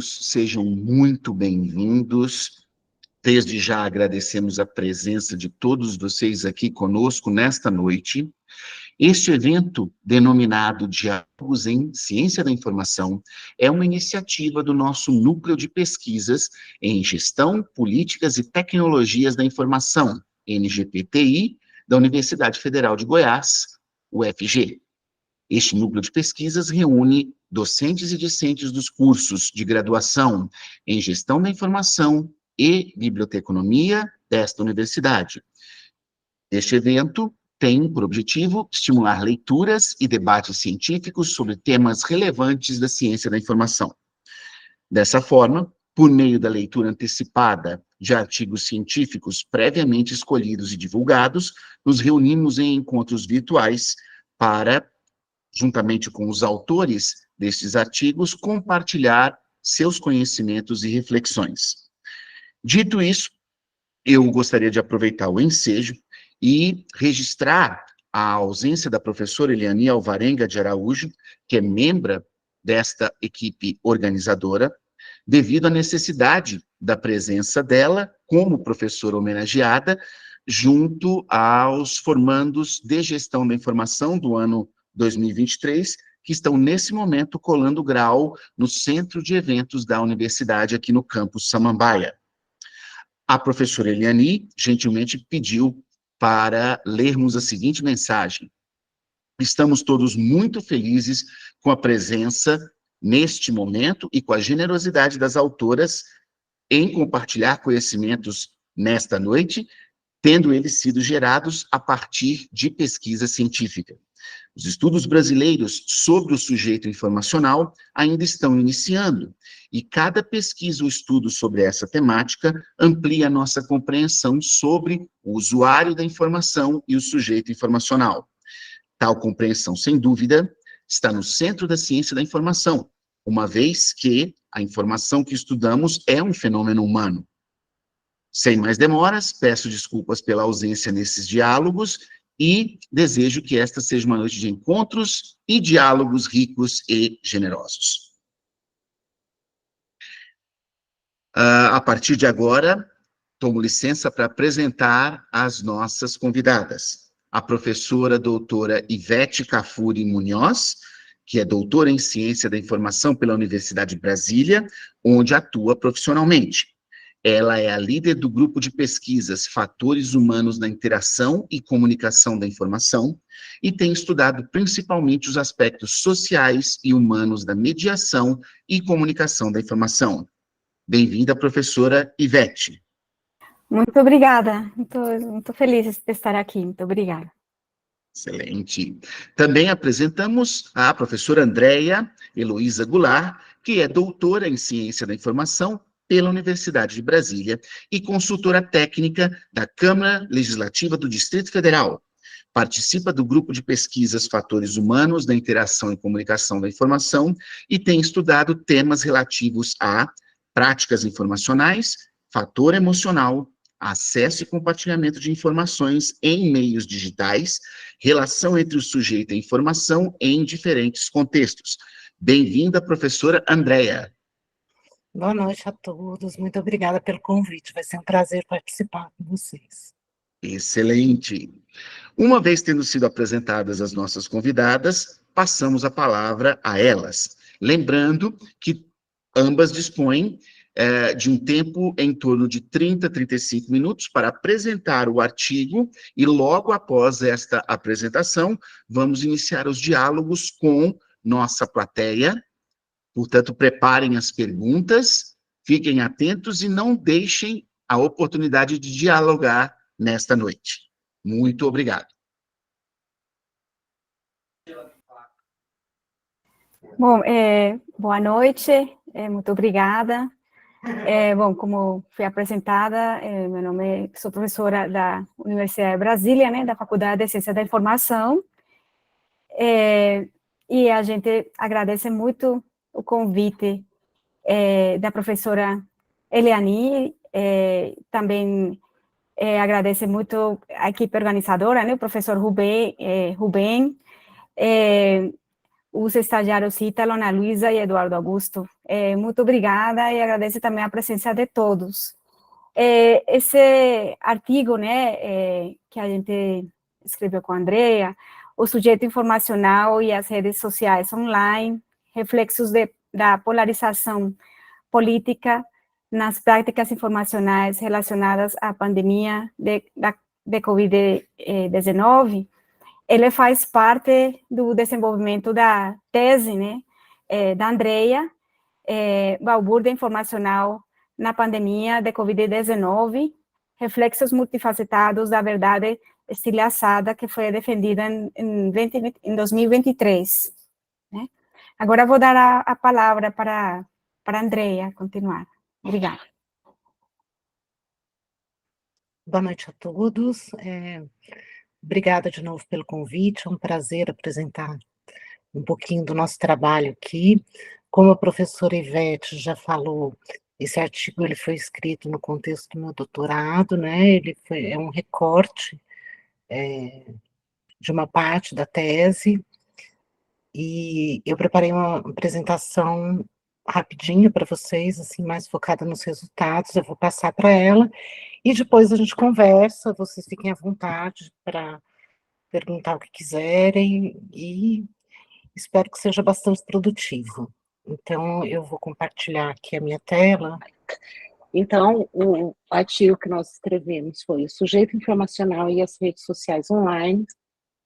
Sejam muito bem-vindos. Desde já agradecemos a presença de todos vocês aqui conosco nesta noite. Este evento, denominado Diálogos em Ciência da Informação, é uma iniciativa do nosso Núcleo de Pesquisas em Gestão, Políticas e Tecnologias da Informação, NGPTI, da Universidade Federal de Goiás, UFG. Este núcleo de pesquisas reúne docentes e discentes dos cursos de graduação em Gestão da Informação e Biblioteconomia desta universidade. Este evento tem por objetivo estimular leituras e debates científicos sobre temas relevantes da ciência da informação. Dessa forma, por meio da leitura antecipada de artigos científicos previamente escolhidos e divulgados, nos reunimos em encontros virtuais para, juntamente com os autores destes artigos, compartilhar seus conhecimentos e reflexões. Dito isso, eu gostaria de aproveitar o ensejo e registrar a ausência da professora Eliani Alvarenga de Araújo, que é membro desta equipe organizadora, devido à necessidade da presença dela como professora homenageada, junto aos formandos de gestão da informação do ano 2023, que estão, nesse momento, colando grau no centro de eventos da universidade, aqui no campus Samambaia. A professora Eliani gentilmente pediu para lermos a seguinte mensagem: estamos todos muito felizes com a presença neste momento e com a generosidade das autoras em compartilhar conhecimentos nesta noite, tendo eles sido gerados a partir de pesquisa científica. Os estudos brasileiros sobre o sujeito informacional ainda estão iniciando, e cada pesquisa ou estudo sobre essa temática amplia a nossa compreensão sobre o usuário da informação e o sujeito informacional. Tal compreensão, sem dúvida, está no centro da ciência da informação, uma vez que a informação que estudamos é um fenômeno humano. Sem mais demoras, peço desculpas pela ausência nesses diálogos e desejo que esta seja uma noite de encontros e diálogos ricos e generosos. A partir de agora, tomo licença para apresentar as nossas convidadas. A professora doutora Ivete Cafuri Munhoz, que é doutora em Ciência da Informação pela Universidade de Brasília, onde atua profissionalmente. Ela é a líder do grupo de pesquisas Fatores Humanos na Interação e Comunicação da Informação e tem estudado principalmente os aspectos sociais e humanos da mediação e comunicação da informação. Bem-vinda, professora Ivete. Muito obrigada, muito feliz de estar aqui, muito obrigada. Excelente. Também apresentamos a professora Andréia Heloísa Goulart, que é doutora em Ciência da Informação pela Universidade de Brasília e consultora técnica da Câmara Legislativa do Distrito Federal. Participa do grupo de pesquisas Fatores Humanos da Interação e Comunicação da Informação e tem estudado temas relativos a práticas informacionais, fator emocional, acesso e compartilhamento de informações em meios digitais, relação entre o sujeito e a informação em diferentes contextos. Bem-vinda, professora Andréia. Boa noite a todos, muito obrigada pelo convite, vai ser um prazer participar com vocês. Excelente. Uma vez tendo sido apresentadas as nossas convidadas, passamos a palavra a elas, lembrando que ambas dispõem de um tempo em torno de 30 a 35 minutos para apresentar o artigo, e logo após esta apresentação, vamos iniciar os diálogos com nossa plateia. Portanto, preparem as perguntas, fiquem atentos e não deixem a oportunidade de dialogar nesta noite. Muito obrigado. Bom, boa noite, muito obrigada. Bom, como foi apresentada, meu nome sou professora da Universidade de Brasília, né, da Faculdade de Ciência da Informação, e a gente agradece muito o convite da professora Eliani, também agradece muito a equipe organizadora, né, o professor Rubem, os estagiários Ítalo, Ana Luísa e Eduardo Augusto. Muito obrigada e agradeço também a presença de todos. Esse artigo, né, que a gente escreveu com a Andrea, o sujeito informacional e as redes sociais online, reflexos da polarização política nas práticas informacionais relacionadas à pandemia de Covid-19, ele faz parte do desenvolvimento da tese, né, da Andrea, Balbúrdia Informacional na Pandemia de Covid-19, reflexos multifacetados da verdade estilhaçada, que foi defendida em 2023. Né? Agora vou dar a palavra para a Andrea continuar. Obrigada. Boa noite a todos. Obrigada de novo pelo convite. É um prazer apresentar um pouquinho do nosso trabalho aqui. Como a professora Ivete já falou, esse artigo ele foi escrito no contexto do meu doutorado, né? É um recorte de uma parte da tese, e eu preparei uma apresentação rapidinho para vocês, assim, mais focada nos resultados. Eu vou passar para ela, e depois a gente conversa, vocês fiquem à vontade para perguntar o que quiserem, e espero que seja bastante produtivo. Então, eu vou compartilhar aqui a minha tela. Então, o artigo que nós escrevemos foi o sujeito informacional e as redes sociais online,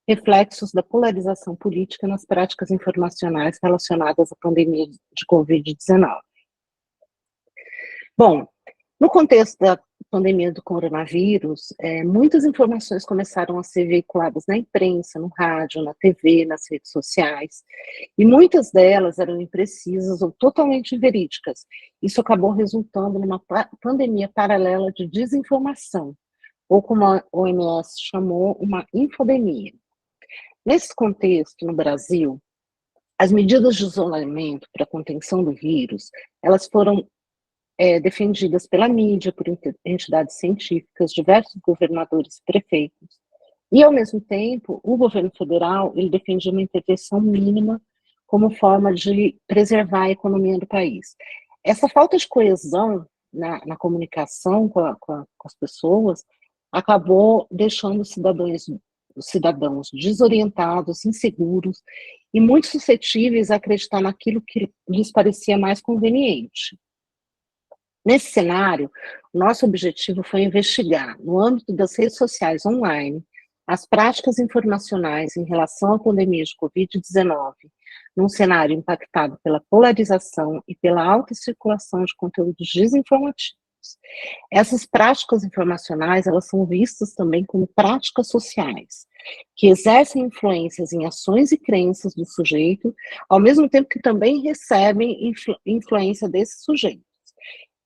reflexos da polarização política nas práticas informacionais relacionadas à pandemia de Covid-19. Bom, no contexto da pandemia do coronavírus, muitas informações começaram a ser veiculadas na imprensa, no rádio, na TV, nas redes sociais, e muitas delas eram imprecisas ou totalmente inverídicas. Isso acabou resultando numa pandemia paralela de desinformação, ou como a OMS chamou, uma infodemia. Nesse contexto, no Brasil, as medidas de isolamento para a contenção do vírus, elas foram defendidas pela mídia, por entidades científicas, diversos governadores e prefeitos. E, ao mesmo tempo, o governo federal ele defendia uma intervenção mínima como forma de preservar a economia do país. Essa falta de coesão na comunicação com as pessoas acabou deixando os cidadãos desorientados, inseguros e muito suscetíveis a acreditar naquilo que lhes parecia mais conveniente. Nesse cenário, nosso objetivo foi investigar, no âmbito das redes sociais online, as práticas informacionais em relação à pandemia de Covid-19, num cenário impactado pela polarização e pela alta circulação de conteúdos desinformativos. Essas práticas informacionais, elas são vistas também como práticas sociais, que exercem influências em ações e crenças do sujeito, ao mesmo tempo que também recebem influência desses sujeitos.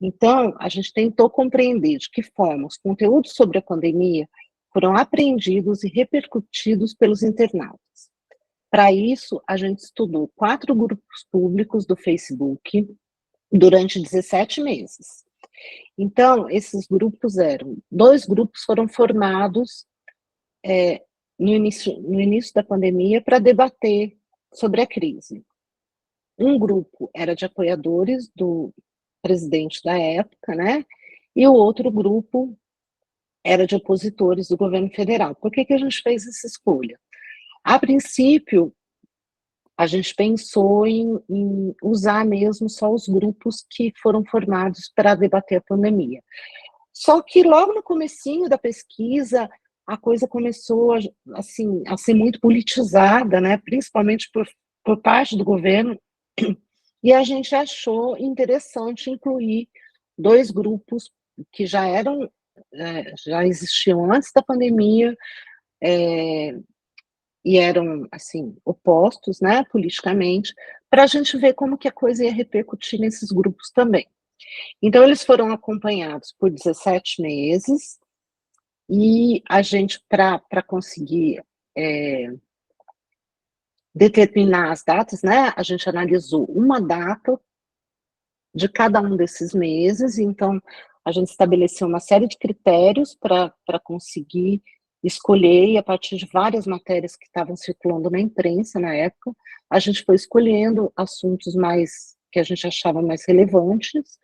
Então, a gente tentou compreender de que forma os conteúdos sobre a pandemia foram apreendidos e repercutidos pelos internautas. Para isso, a gente estudou 4 grupos públicos do Facebook durante 17 meses. Então, esses grupos 2 grupos foram formados no início da pandemia para debater sobre a crise. Um grupo era de apoiadores do presidente da época, né? E o outro grupo era de opositores do governo federal. Por que a gente fez essa escolha? A princípio, a gente pensou em usar mesmo só os grupos que foram formados para debater a pandemia. Só que logo no comecinho da pesquisa, a coisa começou assim, a ser muito politizada, né? Principalmente por parte do governo, e a gente achou interessante incluir 2 grupos que já existiam antes da pandemia, e eram, assim, opostos, né, politicamente, para a gente ver como que a coisa ia repercutir nesses grupos também. Então, eles foram acompanhados por 17 meses, e a gente, para conseguir determinar as datas, né, a gente analisou uma data de cada um desses meses. Então a gente estabeleceu uma série de critérios para conseguir escolher, e a partir de várias matérias que estavam circulando na imprensa na época, a gente foi escolhendo assuntos mais que a gente achava mais relevantes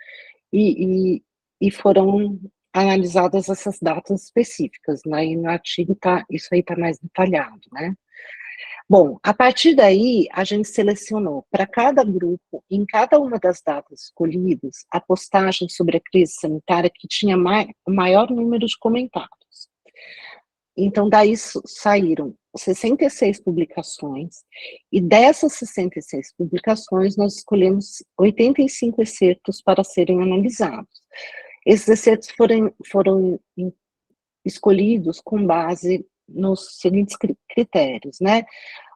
e foram analisadas essas datas específicas, né? E no artigo isso aí está mais detalhado, né? Bom, a partir daí, a gente selecionou para cada grupo, em cada uma das datas escolhidas, a postagem sobre a crise sanitária que tinha o maior número de comentários. Então, daí saíram 66 publicações, e dessas 66 publicações, nós escolhemos 85 excertos para serem analisados. Esses excertos foram escolhidos com base nos seguintes critérios, né?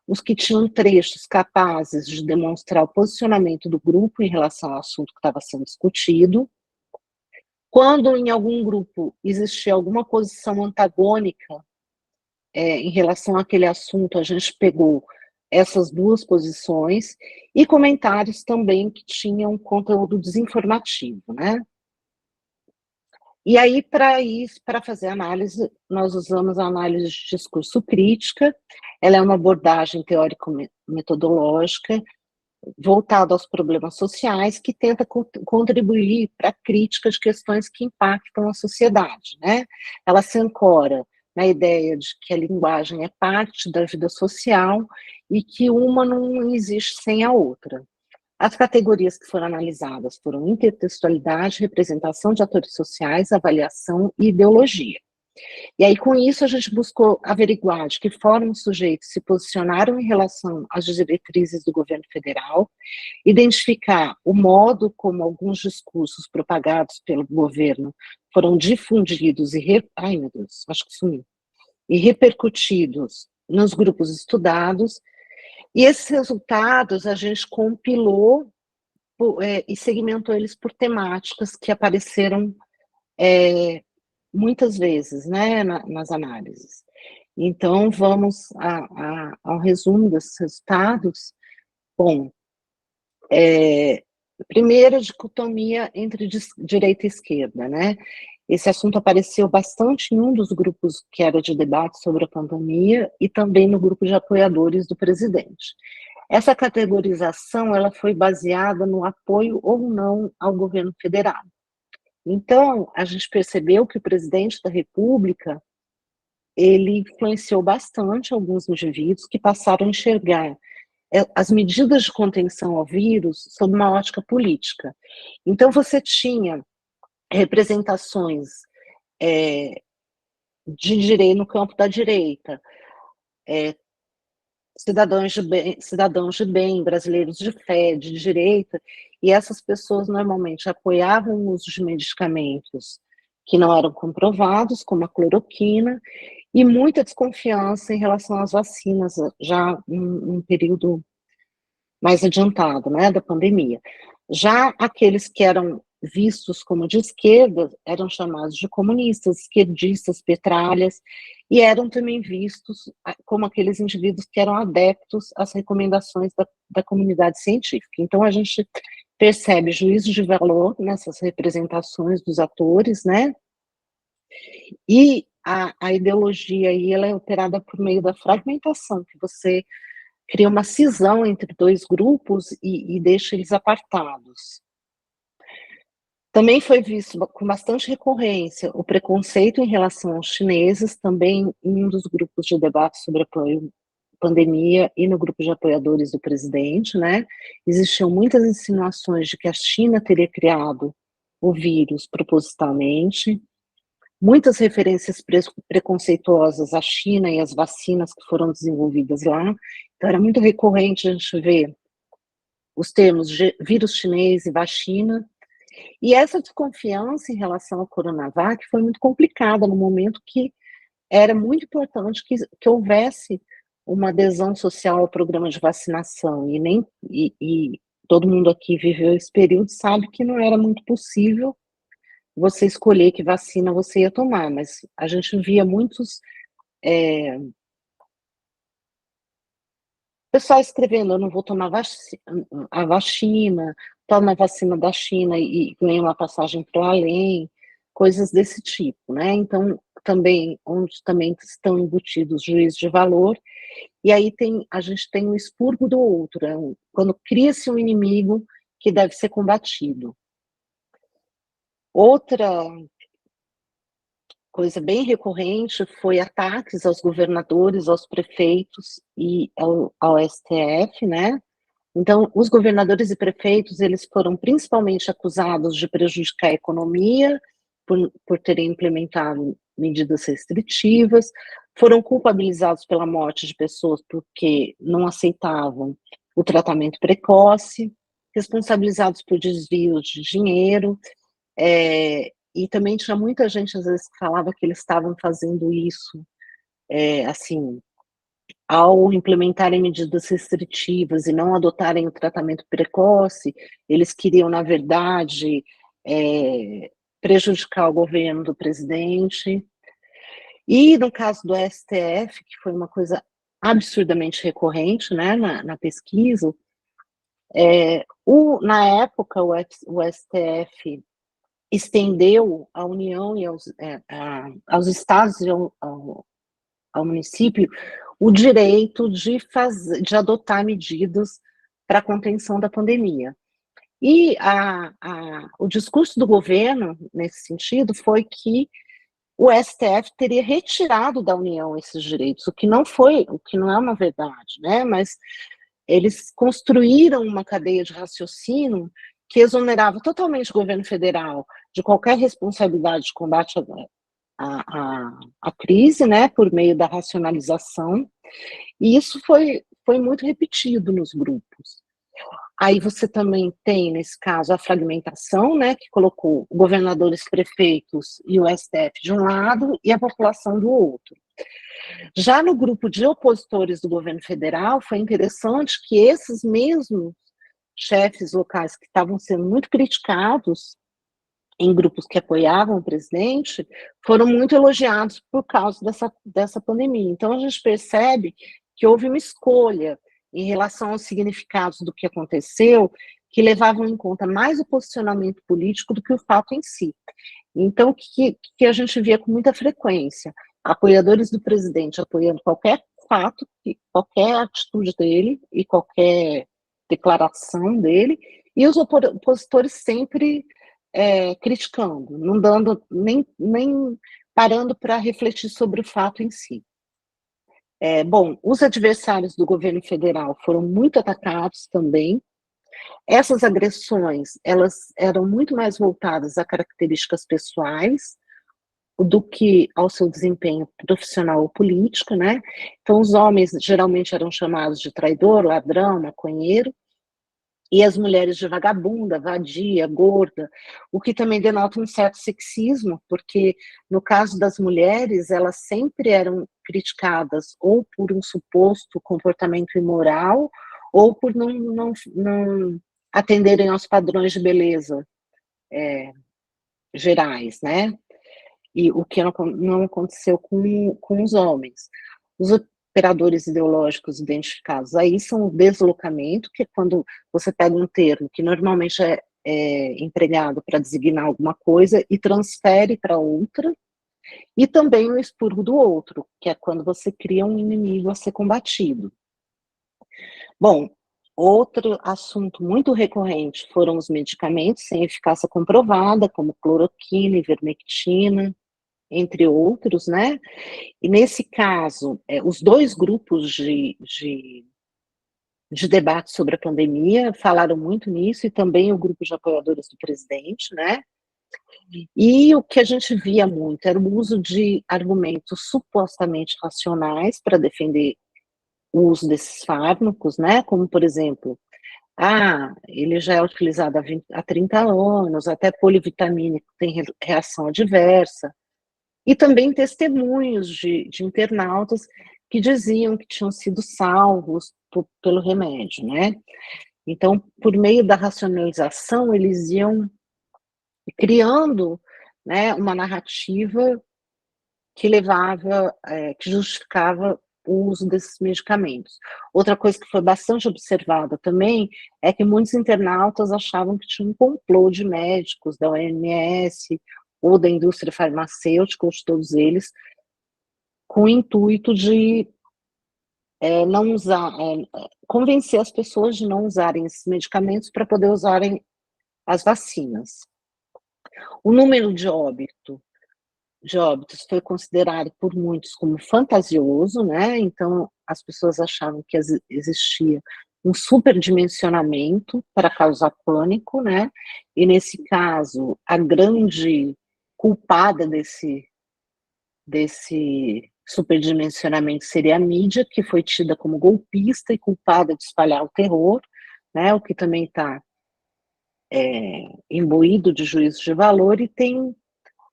Os que tinham trechos capazes de demonstrar o posicionamento do grupo em relação ao assunto que estava sendo discutido. Quando em algum grupo existia alguma posição antagônica em relação àquele assunto, a gente pegou essas duas posições, e comentários também que tinham conteúdo desinformativo, né? E aí, para fazer análise, nós usamos a análise de discurso crítica. Ela é uma abordagem teórico-metodológica voltada aos problemas sociais, que tenta contribuir para a crítica de questões que impactam a sociedade, né? Ela se ancora na ideia de que a linguagem é parte da vida social e que uma não existe sem a outra. As categorias que foram analisadas foram intertextualidade, representação de atores sociais, avaliação e ideologia. E aí, com isso, a gente buscou averiguar de que forma os sujeitos se posicionaram em relação às diretrizes do governo federal, identificar o modo como alguns discursos propagados pelo governo foram difundidos ai meu Deus, acho que sumiu, e repercutidos nos grupos estudados. E esses resultados a gente compilou e segmentou eles por temáticas que apareceram muitas vezes, né, nas análises. Então, vamos ao resumo desses resultados. Bom, primeira dicotomia entre direita e esquerda, né? Esse assunto apareceu bastante em um dos grupos que era de debate sobre a pandemia e também no grupo de apoiadores do presidente. Essa categorização, ela foi baseada no apoio ou não ao governo federal. Então, a gente percebeu que o presidente da República, ele influenciou bastante alguns indivíduos que passaram a enxergar as medidas de contenção ao vírus sob uma ótica política. Então, você tinha representações de direita, no campo da direita, cidadãos de bem, brasileiros de fé, de direita, e essas pessoas normalmente apoiavam o uso de medicamentos que não eram comprovados, como a cloroquina, e muita desconfiança em relação às vacinas, já em um período mais adiantado, né, da pandemia. Já aqueles que eram vistos como de esquerda eram chamados de comunistas, esquerdistas, petralhas, e eram também vistos como aqueles indivíduos que eram adeptos às recomendações da comunidade científica. Então, a gente percebe juízo de valor nessas representações dos atores, né? E a ideologia aí, ela é operada por meio da fragmentação, que você cria uma cisão entre dois grupos e deixa eles apartados. Também foi visto com bastante recorrência o preconceito em relação aos chineses, também em um dos grupos de debate sobre apoio à pandemia e no grupo de apoiadores do presidente, né? Existiam muitas insinuações de que a China teria criado o vírus propositalmente, muitas referências preconceituosas à China e às vacinas que foram desenvolvidas lá. Então, era muito recorrente a gente ver os termos de vírus chinês e vacina. E essa desconfiança em relação ao Coronavac foi muito complicada no momento que era muito importante que houvesse uma adesão social ao programa de vacinação, e todo mundo aqui viveu esse período, sabe que não era muito possível você escolher que vacina você ia tomar, mas a gente via muitos pessoal escrevendo: eu não vou tomar a vacina, toma a vacina da China e ganha uma passagem para o além, coisas desse tipo, né? Então, onde também estão embutidos juízos de valor, e aí a gente tem o expurgo do outro, quando cria-se um inimigo que deve ser combatido. Outra coisa bem recorrente foi ataques aos governadores, aos prefeitos e ao STF, né? Então, os governadores e prefeitos, eles foram principalmente acusados de prejudicar a economia, por terem implementado medidas restritivas, foram culpabilizados pela morte de pessoas porque não aceitavam o tratamento precoce, responsabilizados por desvios de dinheiro, e também tinha muita gente, às vezes, que falava que eles estavam fazendo isso, assim, ao implementarem medidas restritivas e não adotarem o tratamento precoce, eles queriam, na verdade, prejudicar o governo do presidente. E no caso do STF, que foi uma coisa absurdamente recorrente, né, na pesquisa, na época o STF estendeu à União e aos estados e ao município o direito de adotar medidas para a contenção da pandemia. E o discurso do governo, nesse sentido, foi que o STF teria retirado da União esses direitos, o que não é uma verdade, né? Mas eles construíram uma cadeia de raciocínio que exonerava totalmente o governo federal de qualquer responsabilidade de combate à crise, né, por meio da racionalização, e isso foi muito repetido nos grupos. Aí você também tem, nesse caso, a fragmentação, né, que colocou governadores, prefeitos e o STF de um lado e a população do outro. Já no grupo de opositores do governo federal, foi interessante que esses mesmos chefes locais que estavam sendo muito criticados em grupos que apoiavam o presidente, foram muito elogiados por causa dessa pandemia. Então, a gente percebe que houve uma escolha em relação aos significados do que aconteceu, que levavam em conta mais o posicionamento político do que o fato em si. Então, que a gente via com muita frequência, apoiadores do presidente apoiando qualquer fato, qualquer atitude dele e qualquer declaração dele, e os opositores sempre criticando, não dando nem parando para refletir sobre o fato em si. Bom, os adversários do governo federal foram muito atacados também. Essas agressões, elas eram muito mais voltadas a características pessoais do que ao seu desempenho profissional ou político, né? Então, os homens geralmente eram chamados de traidor, ladrão, maconheiro, e as mulheres de vagabunda, vadia, gorda, o que também denota um certo sexismo, porque no caso das mulheres, elas sempre eram criticadas ou por um suposto comportamento imoral, ou por não atenderem aos padrões de beleza gerais, né? E o que não aconteceu com os homens. Os operadores ideológicos identificados aí são o deslocamento, que é quando você pega um termo que normalmente é empregado para designar alguma coisa e transfere para outra, e também o expurgo do outro, que é quando você cria um inimigo a ser combatido. Bom, outro assunto muito recorrente foram os medicamentos sem eficácia comprovada, como cloroquina, ivermectina, entre outros, né? E nesse caso, os dois grupos de debate sobre a pandemia falaram muito nisso, e também o grupo de apoiadores do presidente, né? E o que a gente via muito era o uso de argumentos supostamente racionais para defender o uso desses fármacos, né? Como, por exemplo, ele já é utilizado há 30 anos, até polivitamínico tem reação adversa. E também testemunhos de internautas que diziam que tinham sido salvos pelo remédio, né? Então, por meio da racionalização, eles iam criando, né, uma narrativa que que justificava o uso desses medicamentos. Outra coisa que foi bastante observada também é que muitos internautas achavam que tinha um complô de médicos da OMS ou da indústria farmacêutica, ou de todos eles, com o intuito de não usar, convencer as pessoas de não usarem esses medicamentos para poder usarem as vacinas. O número de óbitos foi considerado por muitos como fantasioso, né? Então, as pessoas achavam que existia um superdimensionamento para causar pânico, né? E, nesse caso, a grande culpada desse superdimensionamento seria a mídia, que foi tida como golpista e culpada de espalhar o terror, né? O que também está imbuído de juízo de valor e tem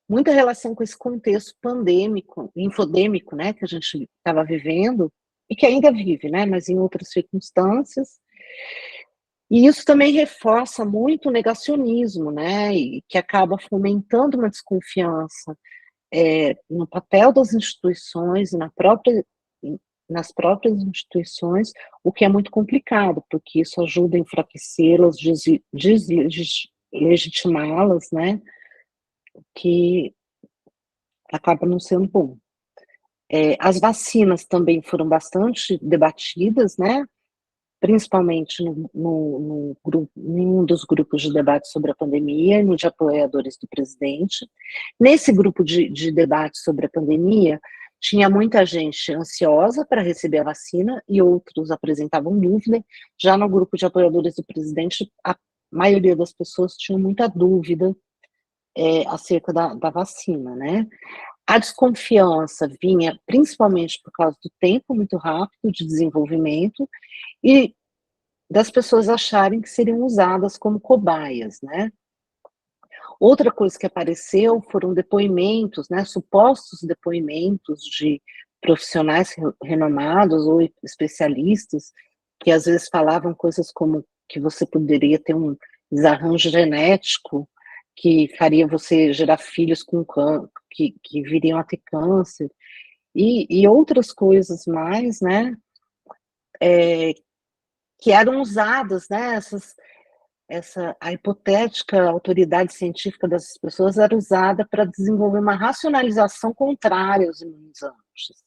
muita relação com esse contexto pandêmico, infodêmico, né, que a gente estava vivendo, e que ainda vive, né, mas em outras circunstâncias. E isso também reforça muito o negacionismo, né, e que acaba fomentando uma desconfiança no papel das instituições e nas próprias instituições, o que é muito complicado, porque isso ajuda a enfraquecê-las, deslegitimá-las, né, que acaba não sendo bom. As vacinas também foram bastante debatidas, né? Principalmente em um dos grupos de debate sobre a pandemia e no de apoiadores do presidente. Nesse grupo de debate sobre a pandemia, tinha muita gente ansiosa para receber a vacina e outros apresentavam dúvida. Já no grupo de apoiadores do presidente, a maioria das pessoas tinha muita dúvida acerca da vacina, né? A desconfiança vinha principalmente por causa do tempo muito rápido de desenvolvimento e das pessoas acharem que seriam usadas como cobaias, né? Outra coisa que apareceu foram depoimentos, né, supostos depoimentos de profissionais renomados ou especialistas que às vezes falavam coisas como que você poderia ter um desarranjo genético que faria você gerar filhos com câncer, que viriam a ter câncer, e outras coisas mais, né, que eram usadas, né, a hipotética autoridade científica dessas pessoas era usada para desenvolver uma racionalização contrária aos imunizantes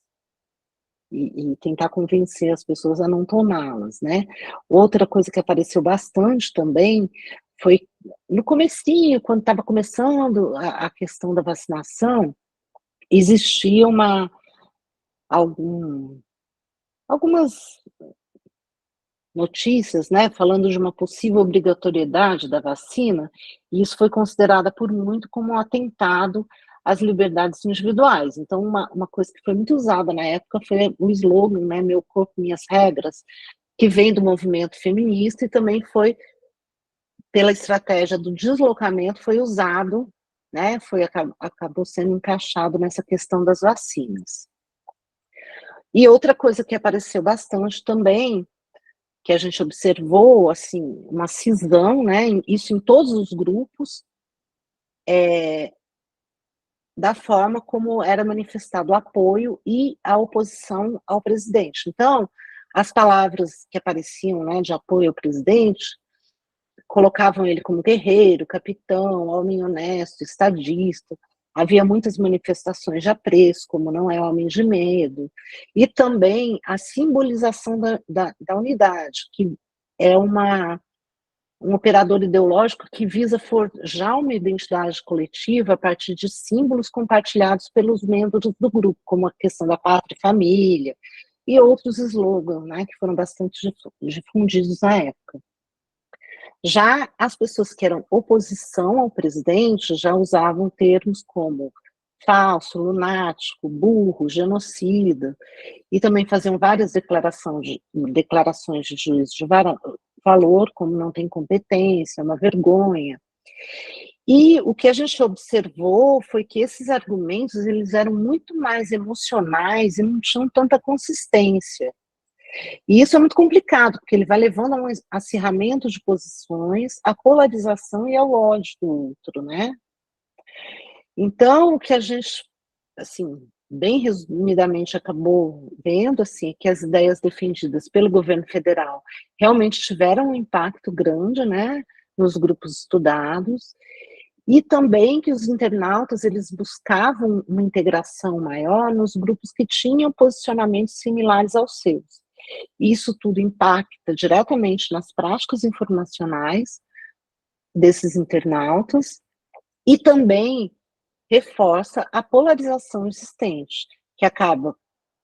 e tentar convencer as pessoas a não tomá-las, né? Outra coisa que apareceu bastante também foi no comecinho, quando estava começando a questão da vacinação, existia algumas notícias, né, falando de uma possível obrigatoriedade da vacina, e isso foi considerada por muito como um atentado às liberdades individuais. Então, uma coisa que foi muito usada na época foi o slogan, né, Meu Corpo, Minhas Regras, que vem do movimento feminista e também foi, pela estratégia do deslocamento, foi usado, né, acabou sendo encaixado nessa questão das vacinas. E outra coisa que apareceu bastante também, que a gente observou, assim, uma cisão, né, isso em todos os grupos, da forma como era manifestado o apoio e a oposição ao presidente. Então, as palavras que apareciam, né, de apoio ao presidente, colocavam ele como guerreiro, capitão, homem honesto, estadista. Havia muitas manifestações de apreço, como não é homem de medo, e também a simbolização da unidade, que é um operador ideológico que visa forjar uma identidade coletiva a partir de símbolos compartilhados pelos membros do grupo, como a questão da pátria e família, e outros slogans, né, que foram bastante difundidos na época. Já as pessoas que eram oposição ao presidente já usavam termos como falso, lunático, burro, genocida, e também faziam várias declarações de juízo de valor, como não tem competência, uma vergonha. E o que a gente observou foi que esses argumentos eles eram muito mais emocionais e não tinham tanta consistência. E isso é muito complicado, porque ele vai levando a um acirramento de posições, à polarização e ao ódio do outro, né? Então, o que a gente, assim, bem resumidamente acabou vendo, assim, é que as ideias defendidas pelo governo federal realmente tiveram um impacto grande, né, nos grupos estudados, e também que os internautas eles buscavam uma integração maior nos grupos que tinham posicionamentos similares aos seus. Isso tudo impacta diretamente nas práticas informacionais desses internautas e também reforça a polarização existente, que acaba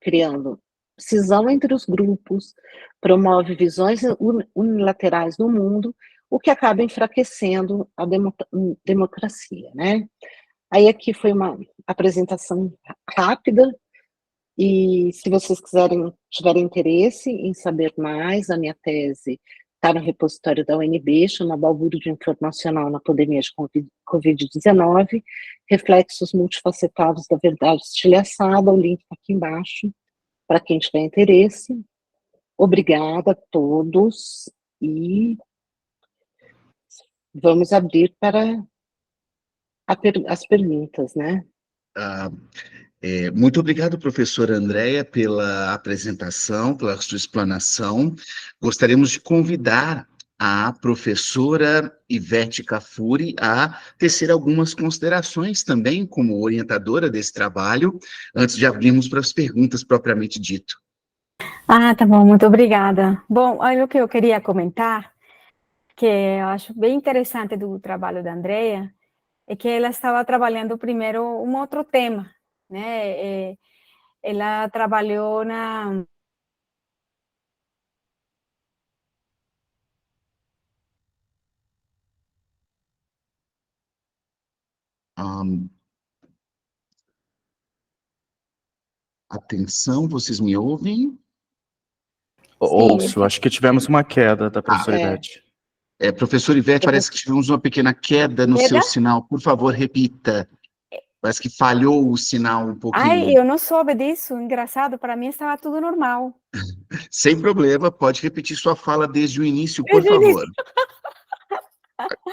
criando cisão entre os grupos, promove visões unilaterais no mundo, o que acaba enfraquecendo a democracia, né? Aí aqui foi uma apresentação rápida, e se vocês tiverem interesse em saber mais, a minha tese está no repositório da UNB, chama Balbúrdio Informacional na Pandemia de Covid-19, Reflexos Multifacetados da Verdade Estilhaçada, o link está aqui embaixo, para quem tiver interesse. Obrigada a todos, e vamos abrir para as perguntas, né? Muito obrigado, professora Andréia, pela apresentação, pela sua explanação. Gostaríamos de convidar a professora Ivete Cafuri a tecer algumas considerações também como orientadora desse trabalho, antes de abrirmos para as perguntas propriamente dito. Tá bom, muito obrigada. Bom, olha o que eu queria comentar, que eu acho bem interessante do trabalho da Andrea, é que ela estava trabalhando primeiro um outro tema, né? Ela trabalhou na... Atenção, vocês me ouvem? Ouço, acho que tivemos uma queda da professora Ivete. Professora Ivete, parece que tivemos uma pequena queda no seu sinal. Por favor, repita. Parece que falhou o sinal um pouquinho. Ai, eu não soube disso. Engraçado, para mim estava tudo normal. Sem problema, pode repetir sua fala desde o início, por favor.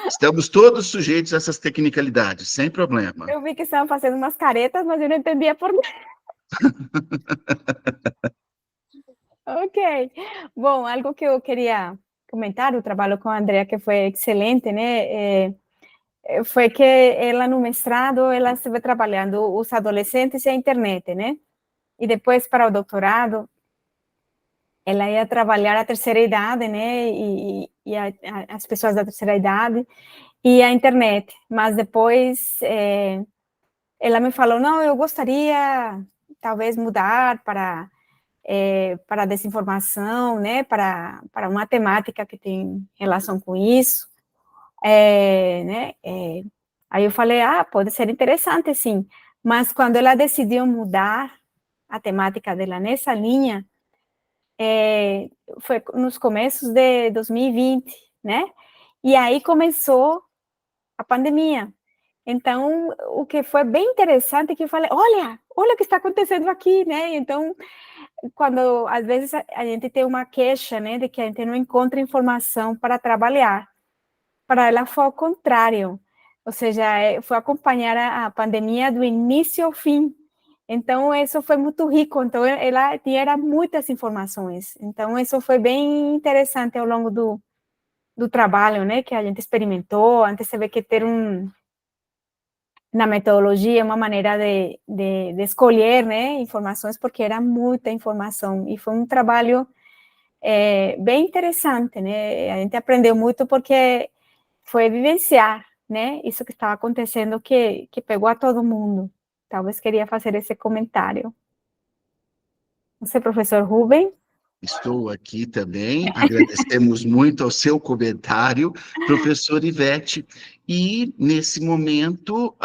Estamos todos sujeitos a essas tecnicalidades, sem problema. Eu vi que estavam fazendo umas caretas, mas eu não entendia por quê. Ok. Bom, algo que eu queria comentar, o trabalho com a Andrea, que foi excelente, né? Foi que ela, no mestrado, ela esteve trabalhando os adolescentes e a internet, né? E depois, para o doutorado, ela ia trabalhar a terceira idade, né? E as pessoas da terceira idade e a internet. Mas depois, ela me falou, não, eu gostaria, talvez, mudar para a desinformação, né? Para uma temática que tem relação com isso. Né? Aí eu falei, pode ser interessante, sim. Mas quando ela decidiu mudar a temática dela nessa linha, foi nos começos de 2020, né? E aí começou a pandemia. Então, o que foi bem interessante é que eu falei, olha o que está acontecendo aqui, né? Então, quando, às vezes, a gente tem uma queixa, né, de que a gente não encontra informação para trabalhar. Para ela foi ao contrário, ou seja, foi acompanhar a pandemia do início ao fim. Então, isso foi muito rico. Então, ela tinha muitas informações. Então, isso foi bem interessante ao longo do trabalho, né, que a gente experimentou. Antes, você vê que ter na metodologia, uma maneira de escolher, né, informações, porque era muita informação. E foi um trabalho bem interessante, né? A gente aprendeu muito porque foi vivenciar, né, isso que estava acontecendo, que pegou a todo mundo. Talvez queria fazer esse comentário. Você, professor Rubem? Estou aqui também, agradecemos muito ao seu comentário, professor Ivete, e nesse momento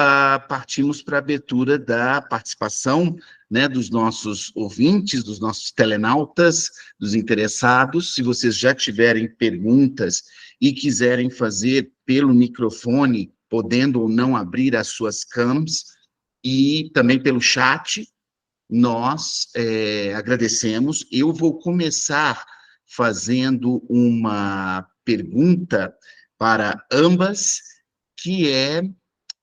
partimos para a abertura da participação, né, dos nossos ouvintes, dos nossos telenautas, dos interessados. Se vocês já tiverem perguntas e quiserem fazer pelo microfone, podendo ou não abrir as suas cams, e também pelo chat, nós agradecemos. Eu vou começar fazendo uma pergunta para ambas, que é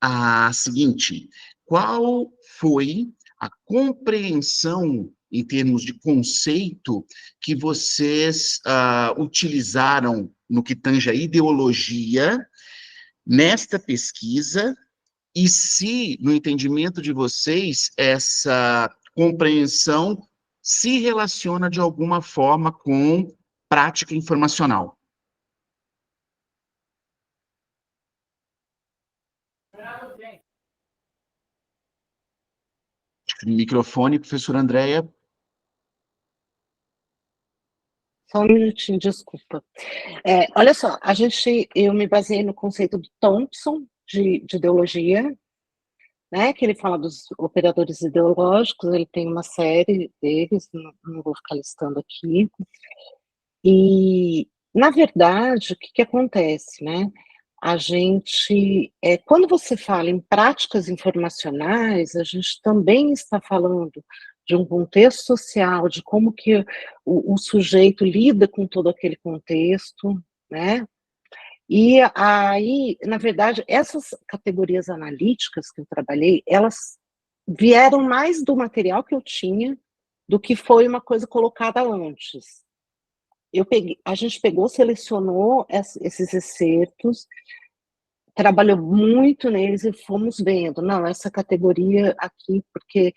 a seguinte: qual foi a compreensão em termos de conceito que vocês utilizaram no que tange a ideologia nesta pesquisa e se, no entendimento de vocês, essa compreensão se relaciona de alguma forma com prática informacional. Microfone, professora Andréia. Só um minutinho, desculpa. Olha só, eu me baseei no conceito do Thompson, de ideologia, né, que ele fala dos operadores ideológicos, ele tem uma série deles, não vou ficar listando aqui. E, na verdade, o que acontece, né? A gente, quando você fala em práticas informacionais, a gente também está falando de um contexto social, de como que o sujeito lida com todo aquele contexto, né? E aí, na verdade, essas categorias analíticas que eu trabalhei, elas vieram mais do material que eu tinha do que foi uma coisa colocada antes. A gente pegou, selecionou esses excertos, trabalhou muito neles e fomos vendo, não, essa categoria aqui, porque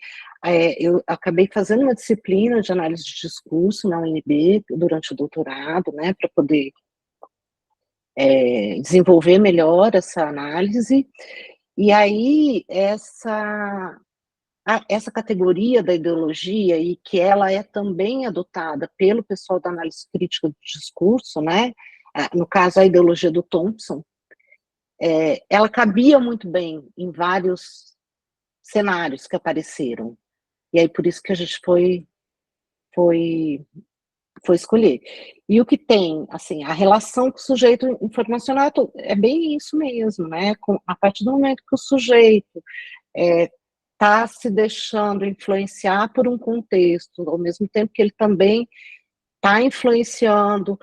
eu acabei fazendo uma disciplina de análise de discurso na UNB durante o doutorado, né, para poder desenvolver melhor essa análise, e aí essa categoria da ideologia, e que ela é também adotada pelo pessoal da análise crítica do discurso, né, no caso a ideologia do Thompson, ela cabia muito bem em vários cenários que apareceram, e aí por isso que a gente foi escolher. E o que tem, assim, a relação com o sujeito informacional é bem isso mesmo, né, a partir do momento que o sujeito está se deixando influenciar por um contexto, ao mesmo tempo que ele também está influenciando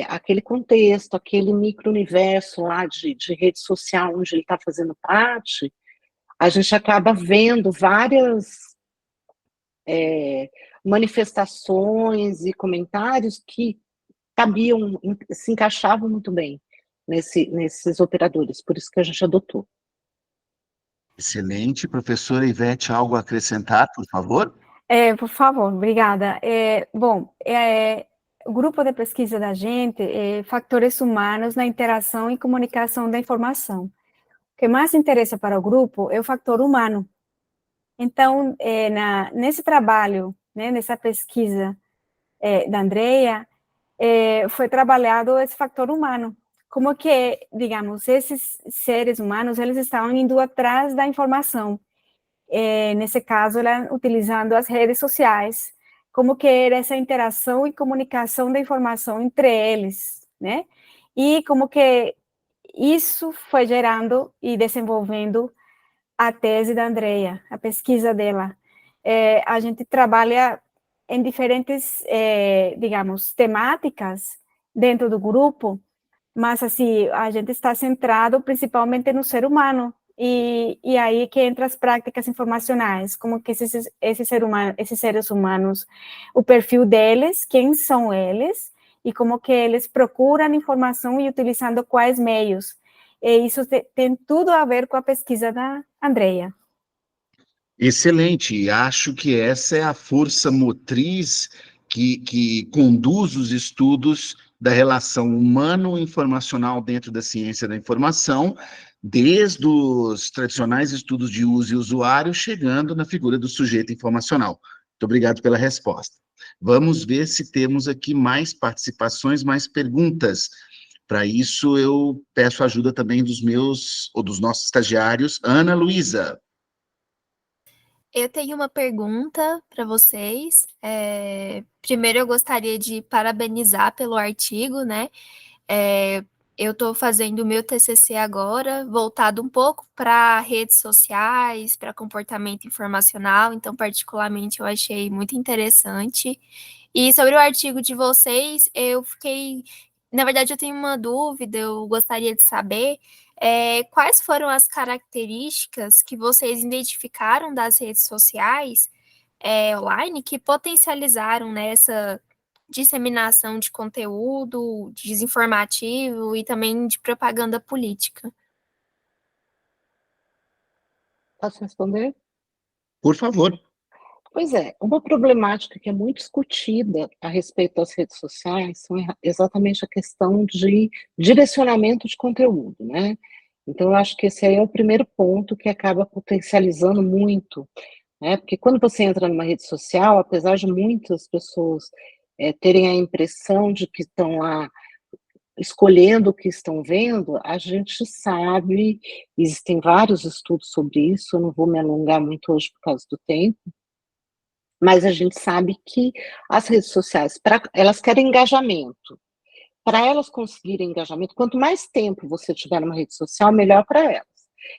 aquele contexto, aquele micro-universo lá de rede social onde ele está fazendo parte, a gente acaba vendo várias manifestações e comentários que cabiam, se encaixavam muito bem nesses operadores, por isso que a gente adotou. Excelente. Professora Ivete, algo a acrescentar, por favor? Por favor, obrigada. O grupo de pesquisa da gente é fatores humanos na interação e comunicação da informação. O que mais interessa para o grupo é o fator humano. Então, nesse trabalho, né, nessa pesquisa da Andrea, foi trabalhado esse fator humano. Como que, digamos, esses seres humanos, eles estavam indo atrás da informação. Nesse caso, ela utilizando as redes sociais, como que era essa interação e comunicação da informação entre eles, né? E como que isso foi gerando e desenvolvendo a tese da Andrea, a pesquisa dela. A gente trabalha em diferentes, digamos, temáticas dentro do grupo, mas, assim, a gente está centrado principalmente no ser humano, e aí que entra as práticas informacionais, como que esses seres humanos, o perfil deles, quem são eles, e como que eles procuram informação e utilizando quais meios. E isso tem tudo a ver com a pesquisa da Andrea. Excelente. Acho que essa é a força motriz que conduz os estudos da relação humano-informacional dentro da ciência da informação, desde os tradicionais estudos de uso e usuário, chegando na figura do sujeito informacional. Muito obrigado pela resposta. Vamos ver se temos aqui mais participações, mais perguntas. Para isso, eu peço ajuda também dos nossos estagiários. Ana Luísa. Eu tenho uma pergunta para vocês. Primeiro, eu gostaria de parabenizar pelo artigo, né? Eu estou fazendo o meu TCC agora, voltado um pouco para redes sociais, para comportamento informacional, então, particularmente, eu achei muito interessante. E sobre o artigo de vocês, na verdade, eu tenho uma dúvida, eu gostaria de saber quais foram as características que vocês identificaram das redes sociais online que potencializaram nessa disseminação de conteúdo desinformativo e também de propaganda política. Posso responder? Por favor. Pois é, uma problemática que é muito discutida a respeito das redes sociais são exatamente a questão de direcionamento de conteúdo, né? Então, eu acho que esse aí é o primeiro ponto que acaba potencializando muito, né? Porque quando você entra numa rede social, apesar de muitas pessoas terem a impressão de que estão lá escolhendo o que estão vendo, a gente sabe, existem vários estudos sobre isso, eu não vou me alongar muito hoje por causa do tempo, mas a gente sabe que as redes sociais, elas querem engajamento. Para elas conseguirem engajamento, quanto mais tempo você tiver numa rede social, melhor para elas.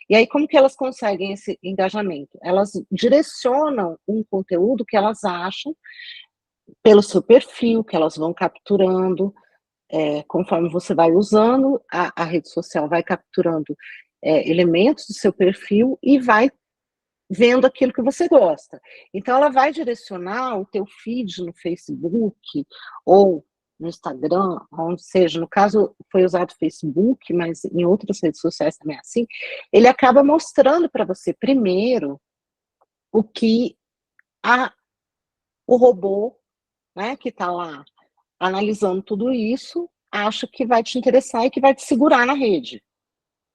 E aí, como que elas conseguem esse engajamento? Elas direcionam um conteúdo que elas acham pelo seu perfil, que elas vão capturando, conforme você vai usando, a rede social vai capturando elementos do seu perfil e vai vendo aquilo que você gosta. Então, ela vai direcionar o teu feed no Facebook ou no Instagram, onde seja. No caso, foi usado o Facebook, mas em outras redes sociais também é assim. Ele acaba mostrando para você, primeiro, o que o robô, né, que está lá analisando tudo isso, acha que vai te interessar e que vai te segurar na rede.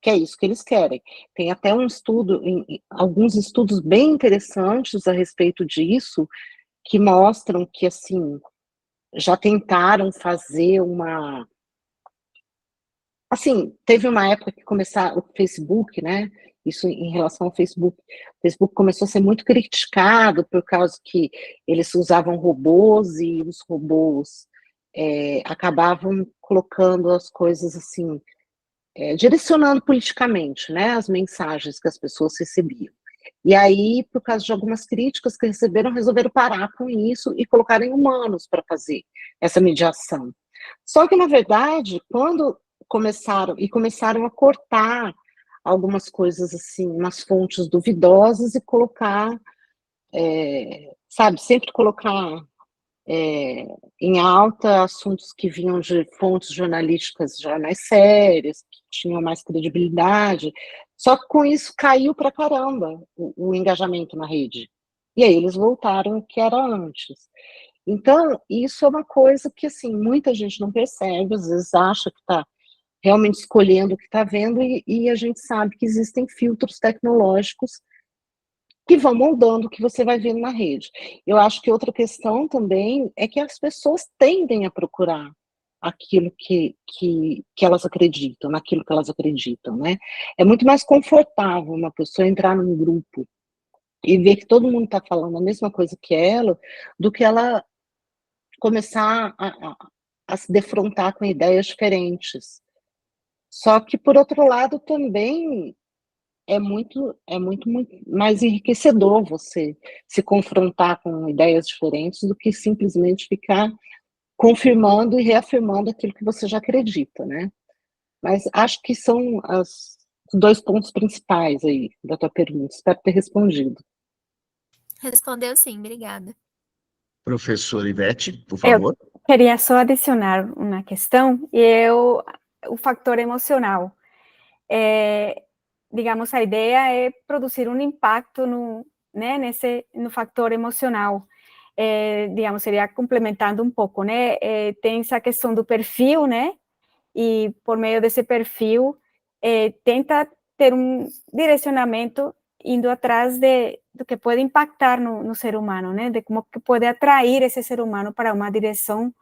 Que é isso que eles querem. Tem até um estudo, alguns estudos bem interessantes a respeito disso, que mostram que, assim, já tentaram fazer uma... Assim, teve uma época que começaram, o Facebook, né, isso em relação ao Facebook, o Facebook começou a ser muito criticado por causa que eles usavam robôs e os robôs acabavam colocando as coisas, assim, direcionando politicamente, né, as mensagens que as pessoas recebiam. E aí, por causa de algumas críticas que receberam, resolveram parar com isso e colocarem humanos para fazer essa mediação. Só que, na verdade, quando começaram a cortar algumas coisas assim, nas fontes duvidosas e colocar, sabe, sempre colocar em alta assuntos que vinham de fontes jornalísticas já mais sérias, que tinham mais credibilidade, só que com isso caiu para caramba o engajamento na rede. E aí eles voltaram ao que era antes. Então, isso é uma coisa que, assim, muita gente não percebe, às vezes acha que está realmente escolhendo o que está vendo, e a gente sabe que existem filtros tecnológicos que vão moldando o que você vai vendo na rede. Eu acho que outra questão também é que as pessoas tendem a procurar aquilo que elas acreditam, naquilo que elas acreditam, né? É muito mais confortável uma pessoa entrar num grupo e ver que todo mundo está falando a mesma coisa que ela, do que ela começar a se defrontar com ideias diferentes. Só que, por outro lado, também é muito mais enriquecedor você se confrontar com ideias diferentes do que simplesmente ficar confirmando e reafirmando aquilo que você já acredita, né? Mas acho que são os dois pontos principais aí da tua pergunta. Espero ter respondido. Respondeu sim, obrigada. Professora Ivete, por Eu favor. queria só adicionar uma questão, o fator emocional. Digamos, a ideia é produzir um impacto no fator emocional. Digamos, seria complementando um pouco, né? Tem essa questão do perfil, né? E por meio desse perfil, tenta ter um direcionamento indo atrás do que pode impactar no ser humano, né? De como que pode atrair esse ser humano para uma direção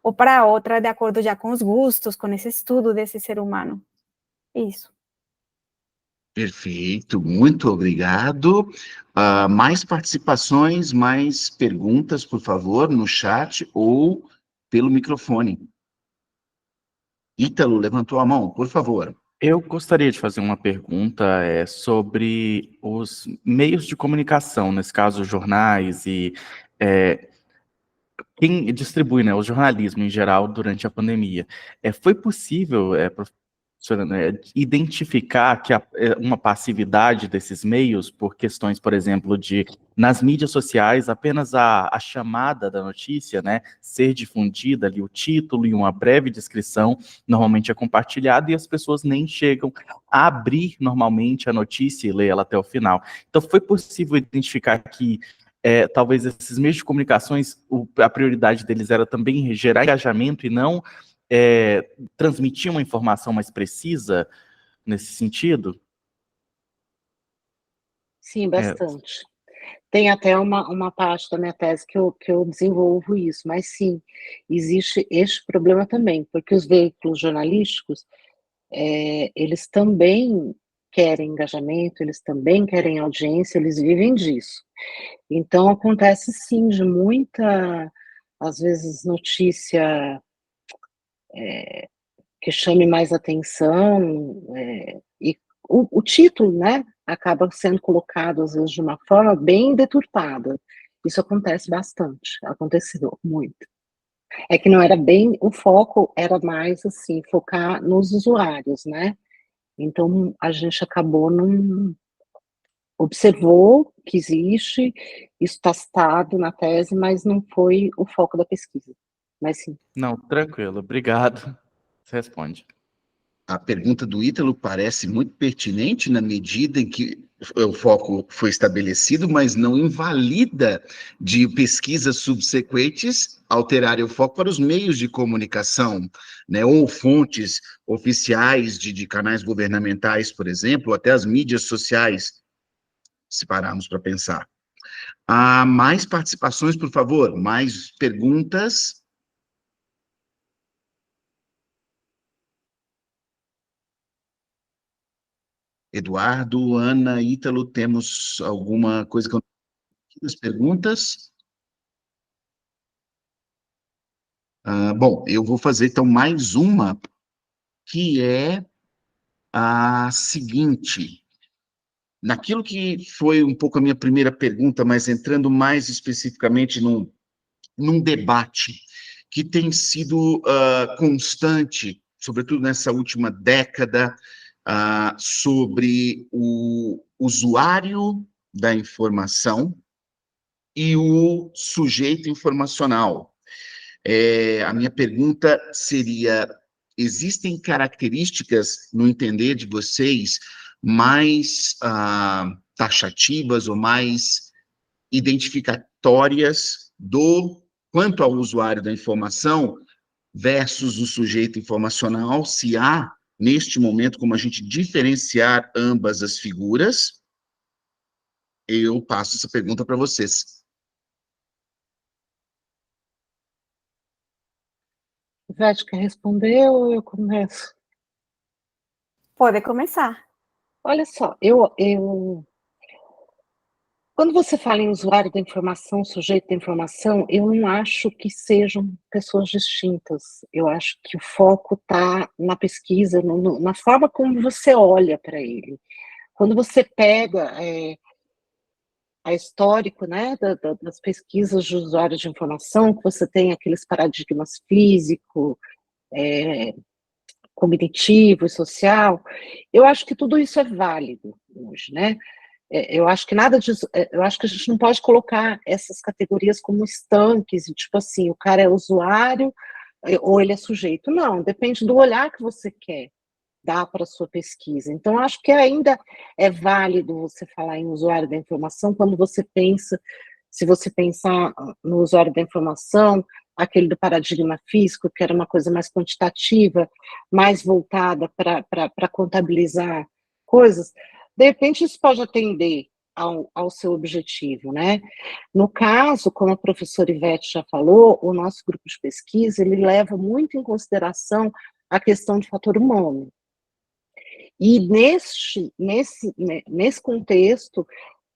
ou para outra, de acordo já com os gustos, com esse estudo desse ser humano. Isso. Perfeito, muito obrigado. Mais participações, mais perguntas, por favor, no chat ou pelo microfone. Ítalo levantou a mão, por favor. Eu gostaria de fazer uma pergunta sobre os meios de comunicação, nesse caso, jornais e quem distribui, né, o jornalismo em geral durante a pandemia. Foi possível professora, né, identificar que uma passividade desses meios por questões, por exemplo, de, nas mídias sociais, apenas a chamada da notícia, né, ser difundida ali, o título e uma breve descrição, normalmente é compartilhado e as pessoas nem chegam a abrir normalmente a notícia e ler ela até o final. Então, foi possível identificar que talvez esses meios de comunicações, a prioridade deles era também gerar engajamento e não transmitir uma informação mais precisa nesse sentido? Sim, bastante. Tem até uma parte da minha tese que eu desenvolvo isso, mas sim, existe este problema também, porque os veículos jornalísticos, eles também querem engajamento, eles também querem audiência, eles vivem disso. Então, acontece sim de muita, às vezes, notícia que chame mais atenção, e o título, né, acaba sendo colocado, às vezes, de uma forma bem deturpada. Isso acontece bastante, aconteceu muito. É que não era bem, o foco era mais, assim, focar nos usuários, né? Então, a gente acabou observou que existe, isso está citado na tese, mas não foi o foco da pesquisa. Mas sim. Não, tranquilo, obrigado. Você responde. A pergunta do Ítalo parece muito pertinente na medida em que o foco foi estabelecido, mas não invalida de pesquisas subsequentes alterarem o foco para os meios de comunicação, né, ou fontes oficiais de canais governamentais, por exemplo, ou até as mídias sociais, se pararmos para pensar. Há mais participações, por favor? Mais perguntas? Eduardo, Ana, Ítalo, temos alguma coisa que eu não... As perguntas? Bom, eu vou fazer então mais uma, que é a seguinte. Naquilo que foi um pouco a minha primeira pergunta, mas entrando mais especificamente num debate que tem sido constante, sobretudo nessa última década, sobre o usuário da informação e o sujeito informacional. A minha pergunta seria: existem características, no entender de vocês, mais taxativas ou mais identificatórias quanto ao usuário da informação versus o sujeito informacional, se há, neste momento, como a gente diferenciar ambas as figuras? Eu passo essa pergunta para vocês. Ivete, quer responder ou eu começo? Pode começar. Olha só, quando você fala em usuário da informação, sujeito da informação, eu não acho que sejam pessoas distintas. Eu acho que o foco está na pesquisa, na forma como você olha para ele. Quando você pega a histórico, né, das pesquisas de usuários de informação, que você tem aqueles paradigmas físico, cognitivo e social, eu acho que tudo isso é válido hoje, né? Eu acho que nada disso, eu acho que a gente não pode colocar essas categorias como estanques, tipo assim, o cara é usuário ou ele é sujeito. Não, depende do olhar que você quer dar para a sua pesquisa. Então, acho que ainda é válido você falar em usuário da informação quando você pensa, se você pensar no usuário da informação, aquele do paradigma físico, que era uma coisa mais quantitativa, mais voltada para contabilizar coisas, de repente isso pode atender ao seu objetivo, né? No caso, como a professora Ivete já falou, o nosso grupo de pesquisa, ele leva muito em consideração a questão do fator humano. E nesse contexto,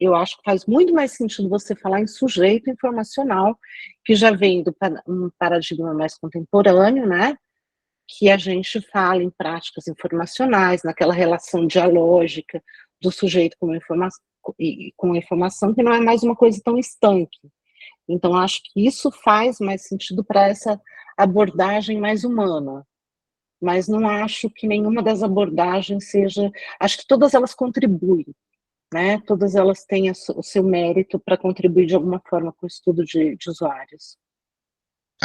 eu acho que faz muito mais sentido você falar em sujeito informacional, que já vem do um paradigma mais contemporâneo, né? Que a gente fala em práticas informacionais, naquela relação dialógica do sujeito com a informação, que não é mais uma coisa tão estanque. Então, acho que isso faz mais sentido para essa abordagem mais humana. mas não acho que nenhuma das abordagens seja... Acho que todas elas contribuem, né? Todas elas têm o seu mérito para contribuir de alguma forma com o estudo de usuários.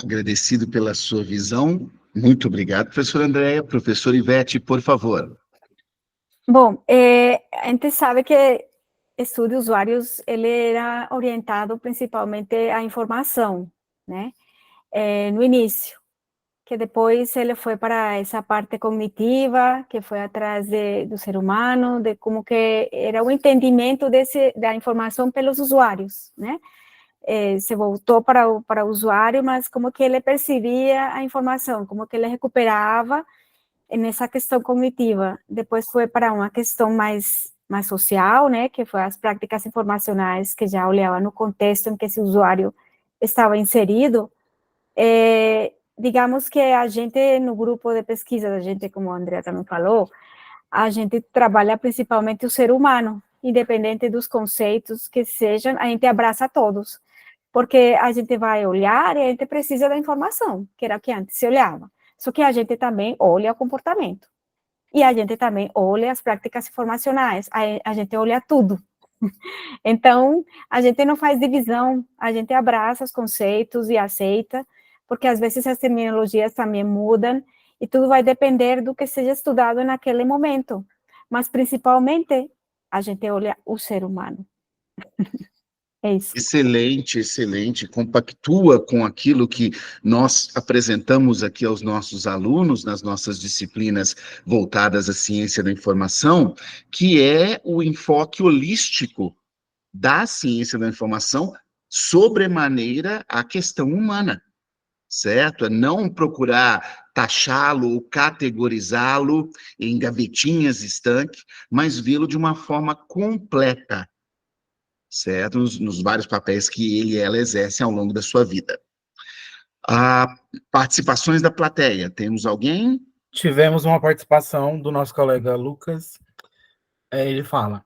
Agradecido pela sua visão. Muito obrigado, professora Andréia. Professora Ivete, por favor. Bom, a gente sabe que estudo de usuários, ele era orientado principalmente à informação, né? No início, que depois ele foi para essa parte cognitiva, que foi atrás do ser humano, de como que era o entendimento da informação pelos usuários, né? Se voltou para o usuário, mas como que ele percebia a informação, como que ele recuperava nessa questão cognitiva. Depois foi para uma questão mais social, né, que foi as práticas informacionais, que já olhava no contexto em que esse usuário estava inserido. Digamos que a gente, no grupo de pesquisa, a gente, como a Andrea também falou, a gente trabalha principalmente o ser humano, independente dos conceitos que sejam, a gente abraça todos, porque a gente vai olhar e a gente precisa da informação, que era o que antes se olhava. Só que a gente também olha o comportamento. E a gente também olha as práticas informacionais. A gente olha tudo. Então, a gente não faz divisão, a gente abraça os conceitos e aceita, porque às vezes as terminologias também mudam, e tudo vai depender do que seja estudado naquele momento. Mas, principalmente, a gente olha o ser humano. É isso. Excelente, excelente. Compactua com aquilo que nós apresentamos aqui aos nossos alunos nas nossas disciplinas voltadas à ciência da informação, que é o enfoque holístico da ciência da informação sobremaneira a questão humana, certo? É não procurar taxá-lo ou categorizá-lo em gavetinhas estanques, mas vê-lo de uma forma completa, certo? Nos vários papéis que ele e ela exercem ao longo da sua vida. Participações da plateia. Temos alguém? Tivemos uma participação do nosso colega Lucas. Ele fala: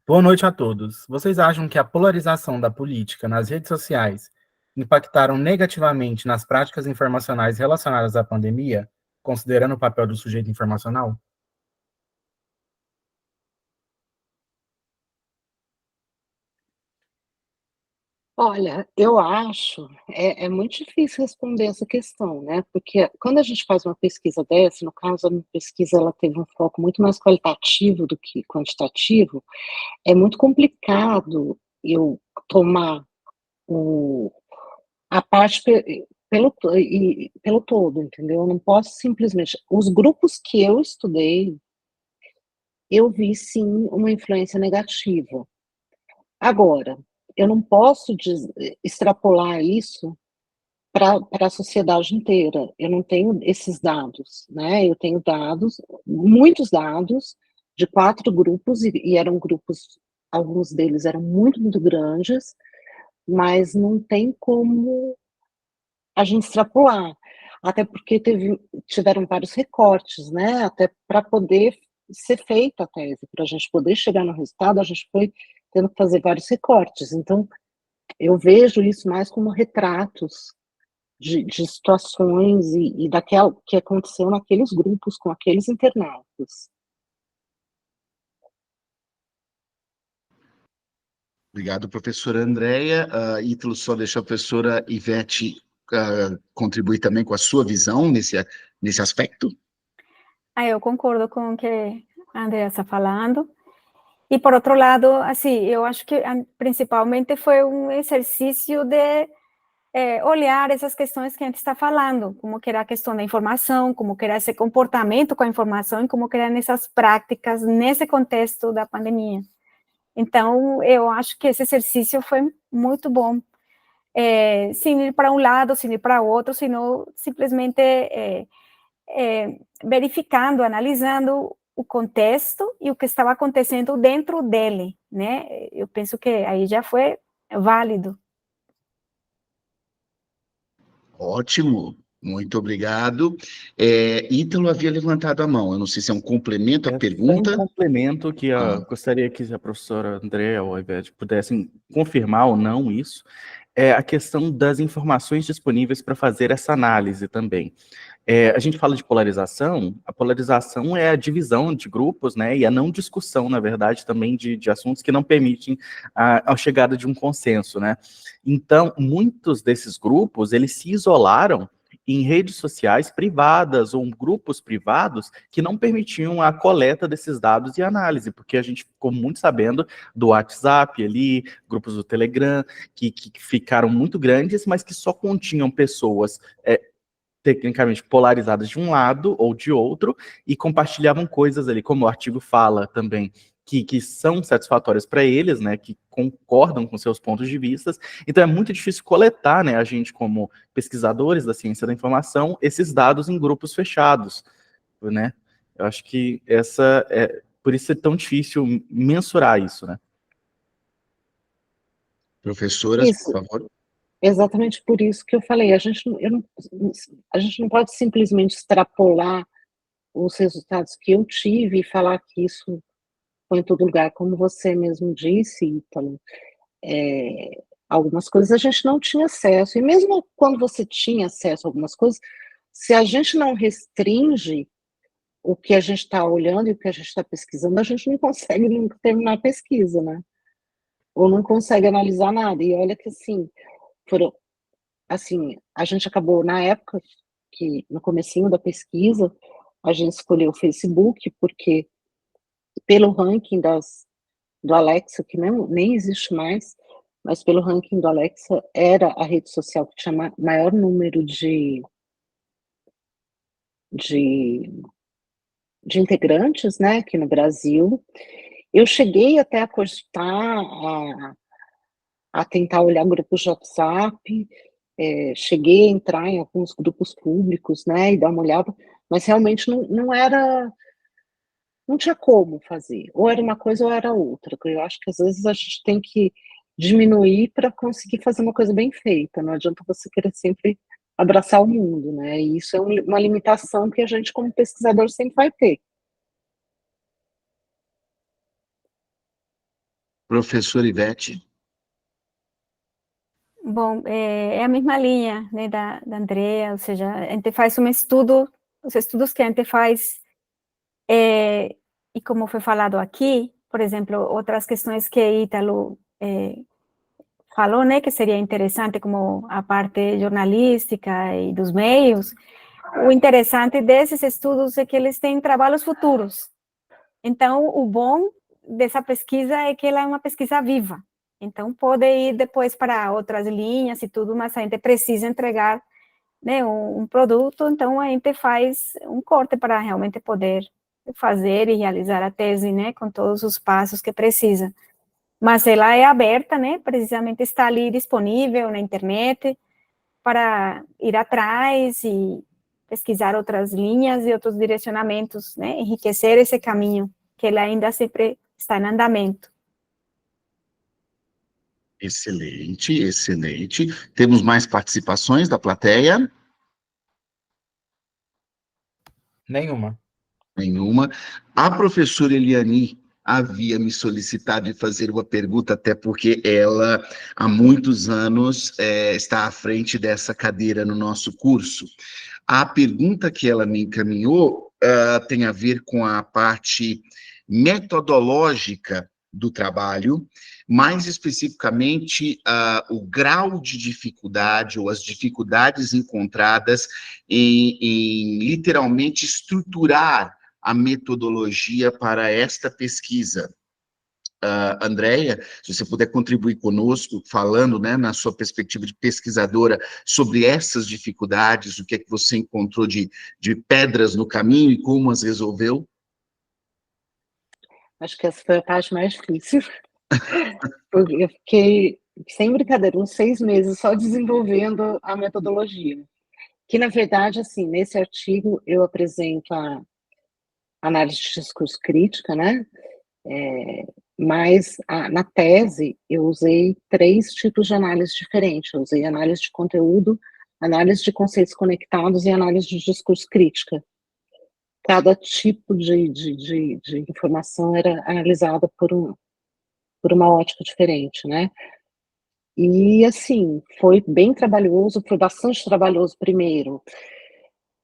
boa noite a todos. Vocês acham que a polarização da política nas redes sociais impactaram negativamente nas práticas informacionais relacionadas à pandemia, considerando o papel do sujeito informacional? Olha, eu acho, é muito difícil responder essa questão, né? Porque quando a gente faz uma pesquisa dessa, no caso, a minha pesquisa ela teve um foco muito mais qualitativo do que quantitativo, é muito complicado eu tomar a parte pelo todo, entendeu? Eu não posso simplesmente... Os grupos que eu estudei, eu vi, sim, uma influência negativa. Agora, eu não posso extrapolar isso para a sociedade inteira. Eu não tenho esses dados, né? Eu tenho dados, muitos dados, de 4 grupos, e eram grupos, alguns deles eram muito, muito grandes, mas não tem como a gente extrapolar, até porque tiveram vários recortes, né? Até para poder ser feita a tese, para a gente poder chegar no resultado, a gente foi tendo que fazer vários recortes. Então, eu vejo isso mais como retratos de situações e daquela que aconteceu naqueles grupos com aqueles internautas. Obrigado, professora Andréia. Ítalo, só deixa a professora Ivete contribuir também com a sua visão nesse aspecto. Eu concordo com o que a Andrea está falando. E, por outro lado, assim, eu acho que principalmente foi um exercício de olhar essas questões que a gente está falando, como que era a questão da informação, como que era esse comportamento com a informação e como que eram essas práticas nesse contexto da pandemia. Então, eu acho que esse exercício foi muito bom. Sem ir para um lado, sem ir para outro, senão simplesmente verificando, analisando o contexto e o que estava acontecendo dentro dele, né? Eu penso que aí já foi válido. Ótimo, muito obrigado. Ítalo havia levantado a mão, eu não sei se é um complemento à pergunta. Um complemento que gostaria que a professora Andréia ou a Ivete pudessem confirmar ou não isso, é a questão das informações disponíveis para fazer essa análise também. A gente fala de polarização, a polarização é a divisão de grupos, né, e a não discussão, na verdade, também de assuntos que não permitem a chegada de um consenso, né. Então, muitos desses grupos, eles se isolaram em redes sociais privadas ou grupos privados que não permitiam a coleta desses dados e análise, porque a gente ficou muito sabendo do WhatsApp ali, grupos do Telegram, que ficaram muito grandes, mas que só continham pessoas tecnicamente polarizadas de um lado ou de outro, e compartilhavam coisas ali, como o artigo fala também, que são satisfatórias para eles, né, que concordam com seus pontos de vista. Então é muito difícil coletar, né, a gente como pesquisadores da ciência da informação, esses dados em grupos fechados, né. Eu acho que por isso é tão difícil mensurar isso, né. Professoras, Isso. por favor. Exatamente por isso que eu falei, a gente não pode simplesmente extrapolar os resultados que eu tive e falar que isso foi em todo lugar, como você mesmo disse, Ítalo, algumas coisas a gente não tinha acesso, e mesmo quando você tinha acesso a algumas coisas, se a gente não restringe o que a gente está olhando e o que a gente está pesquisando, a gente não consegue nunca terminar a pesquisa, né? Ou não consegue analisar nada, e olha que a gente acabou, na época, que no comecinho da pesquisa, a gente escolheu o Facebook, porque pelo ranking do Alexa, que nem existe mais, mas pelo ranking do Alexa, era a rede social que tinha maior número de integrantes, né, aqui no Brasil. Eu cheguei até a cogitar, a tentar olhar grupos de WhatsApp, cheguei a entrar em alguns grupos públicos, né, e dar uma olhada, mas realmente não tinha como fazer, ou era uma coisa ou era outra, porque eu acho que às vezes a gente tem que diminuir para conseguir fazer uma coisa bem feita, não adianta você querer sempre abraçar o mundo, né, e isso é uma limitação que a gente como pesquisador sempre vai ter. Professora Ivete. Bom, é a mesma linha, né, da Andrea, ou seja, a gente faz um estudo, os estudos que a gente faz, e como foi falado aqui, por exemplo, outras questões que Ítalo falou, né, que seria interessante, como a parte jornalística e dos meios, o interessante desses estudos é que eles têm trabalhos futuros. Então, o bom dessa pesquisa é que ela é uma pesquisa viva. Então, pode ir depois para outras linhas e tudo, mas a gente precisa entregar, né, um produto, então a gente faz um corte para realmente poder fazer e realizar a tese, né, com todos os passos que precisa. Mas ela é aberta, né, precisamente está ali disponível na internet para ir atrás e pesquisar outras linhas e outros direcionamentos, né, enriquecer esse caminho, que ele ainda sempre está em andamento. Excelente, excelente. Temos mais participações da plateia? Nenhuma. Nenhuma. A professora Eliane havia me solicitado de fazer uma pergunta, até porque ela, há muitos anos, está à frente dessa cadeira no nosso curso. A pergunta que ela me encaminhou tem a ver com a parte metodológica do trabalho, mais especificamente o grau de dificuldade ou as dificuldades encontradas em literalmente estruturar a metodologia para esta pesquisa. Andréia, se você puder contribuir conosco, falando, né, na sua perspectiva de pesquisadora, sobre essas dificuldades, o que é que você encontrou de pedras no caminho e como as resolveu? Acho que essa foi a parte mais difícil, porque eu fiquei, sem brincadeira, uns 6 meses só desenvolvendo a metodologia, que na verdade, assim, nesse artigo eu apresento a análise de discurso crítica, né, mas na tese eu usei 3 tipos de análise diferentes, eu usei análise de conteúdo, análise de conceitos conectados e análise de discurso crítica. Cada tipo de informação era analisada por uma ótica diferente, né? E, assim, foi bem trabalhoso, foi bastante trabalhoso primeiro,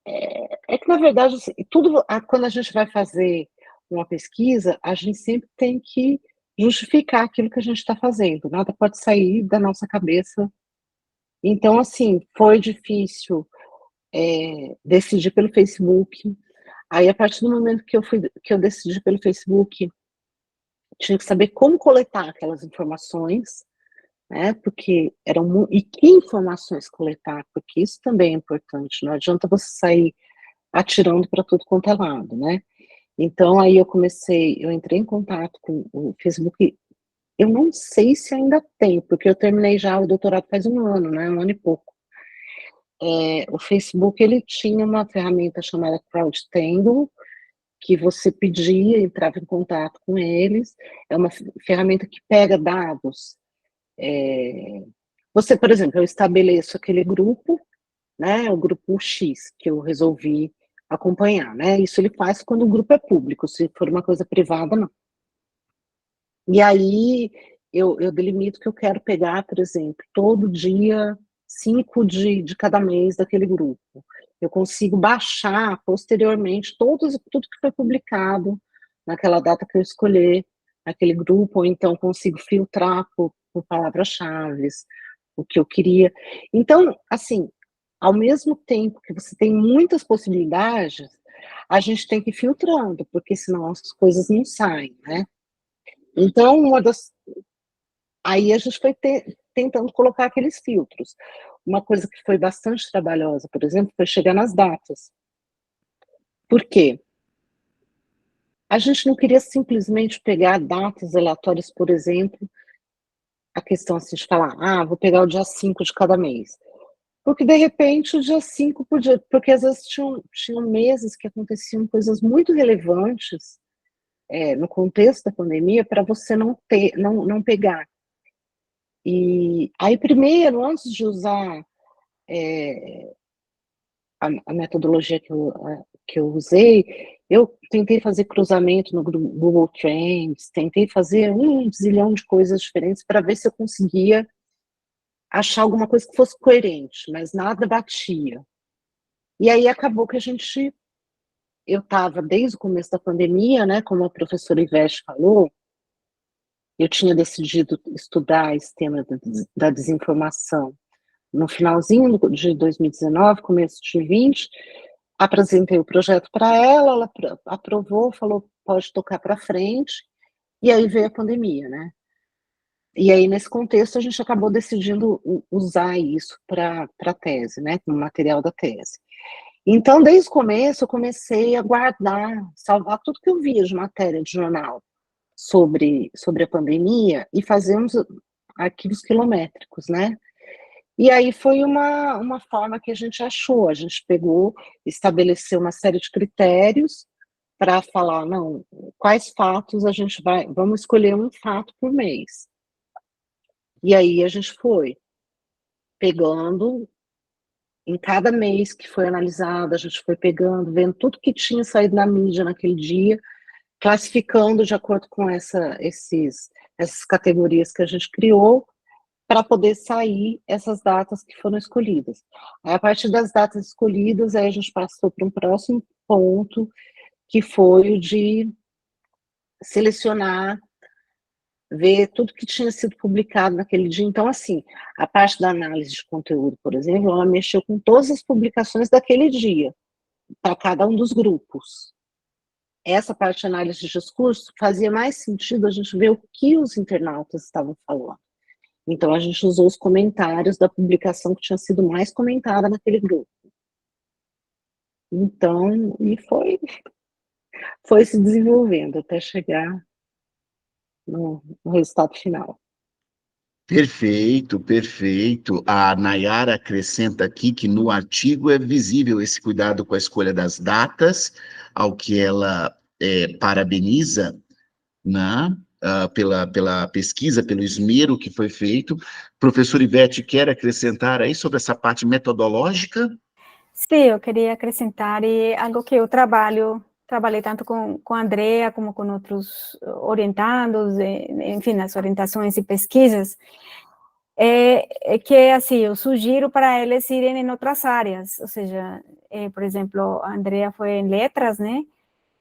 É que, na verdade, assim, tudo, quando a gente vai fazer uma pesquisa, a gente sempre tem que justificar aquilo que a gente está fazendo, nada pode sair da nossa cabeça. Então, assim, foi difícil decidir pelo Facebook. Aí, a partir do momento que eu decidi pelo Facebook, tinha que saber como coletar aquelas informações, né? Porque e que informações coletar, porque isso também é importante. Não adianta você sair atirando para tudo quanto é lado, né? Então, aí eu entrei em contato com o Facebook. Eu não sei se ainda tem, porque eu terminei já o doutorado faz um ano, né? Um ano e pouco. O Facebook, ele tinha uma ferramenta chamada CrowdTangle, que você pedia, entrava em contato com eles. É uma ferramenta que pega dados. Você, por exemplo, eu estabeleço aquele grupo, né? O grupo X, que eu resolvi acompanhar, né? Isso ele faz quando o grupo é público, se for uma coisa privada, não. E aí eu delimito que eu quero pegar, por exemplo, todo dia 5 de cada mês daquele grupo. Eu consigo baixar posteriormente tudo que foi publicado naquela data que eu escolher aquele grupo, ou então consigo filtrar por palavras-chave, o que eu queria. Então, assim, ao mesmo tempo que você tem muitas possibilidades, a gente tem que ir filtrando, porque senão as coisas não saem, né? Então, aí a gente foi tentando colocar aqueles filtros. Uma coisa que foi bastante trabalhosa, por exemplo, foi chegar nas datas. Por quê? A gente não queria simplesmente pegar datas aleatórias, por exemplo, a questão assim de falar, vou pegar o dia 5 de cada mês. Porque, de repente, o dia 5 podia... Porque, às vezes, tinham meses que aconteciam coisas muito relevantes no contexto da pandemia para você não pegar. E aí, primeiro, antes de usar a metodologia que eu usei, eu tentei fazer cruzamento no Google Trends, tentei fazer um zilhão de coisas diferentes para ver se eu conseguia achar alguma coisa que fosse coerente, mas nada batia. E aí acabou que eu estava desde o começo da pandemia, né, como a professora Ivete falou, eu tinha decidido estudar esse tema da desinformação no finalzinho de 2019, começo de 2020, apresentei o projeto para ela aprovou, falou, pode tocar para frente, e aí veio a pandemia, né? E aí, nesse contexto, a gente acabou decidindo usar isso para a tese, né, como material da tese. Então, desde o começo, eu comecei a salvar tudo que eu via de matéria de jornal sobre a pandemia e fazer uns arquivos quilométricos, né? E aí foi uma forma que a gente achou, a gente pegou, estabeleceu uma série de critérios para falar, não, quais fatos vamos escolher um fato por mês. E aí a gente foi pegando, em cada mês que foi analisado, a gente foi pegando, vendo tudo que tinha saído na mídia naquele dia, classificando de acordo com essas categorias que a gente criou, para poder sair essas datas que foram escolhidas. Aí, a partir das datas escolhidas, aí a gente passou para um próximo ponto, que foi o de selecionar, ver tudo que tinha sido publicado naquele dia. Então, assim, a parte da análise de conteúdo, por exemplo, ela mexeu com todas as publicações daquele dia, para cada um dos grupos. Essa parte de análise de discurso fazia mais sentido a gente ver o que os internautas estavam falando. Então, a gente usou os comentários da publicação que tinha sido mais comentada naquele grupo. Então, e foi se desenvolvendo até chegar no resultado final. Perfeito, perfeito. A Nayara acrescenta aqui que no artigo é visível esse cuidado com a escolha das datas, ao que ela parabeniza, né? Pela pesquisa, pelo esmero que foi feito. Professor Ivete, quer acrescentar aí sobre essa parte metodológica? Sim, eu queria acrescentar algo que eu trabalhei tanto com a Andrea como com outros orientandos, enfim, nas orientações e pesquisas, que, assim, eu sugiro para eles irem em outras áreas, ou seja, por exemplo, a Andrea foi em letras, né?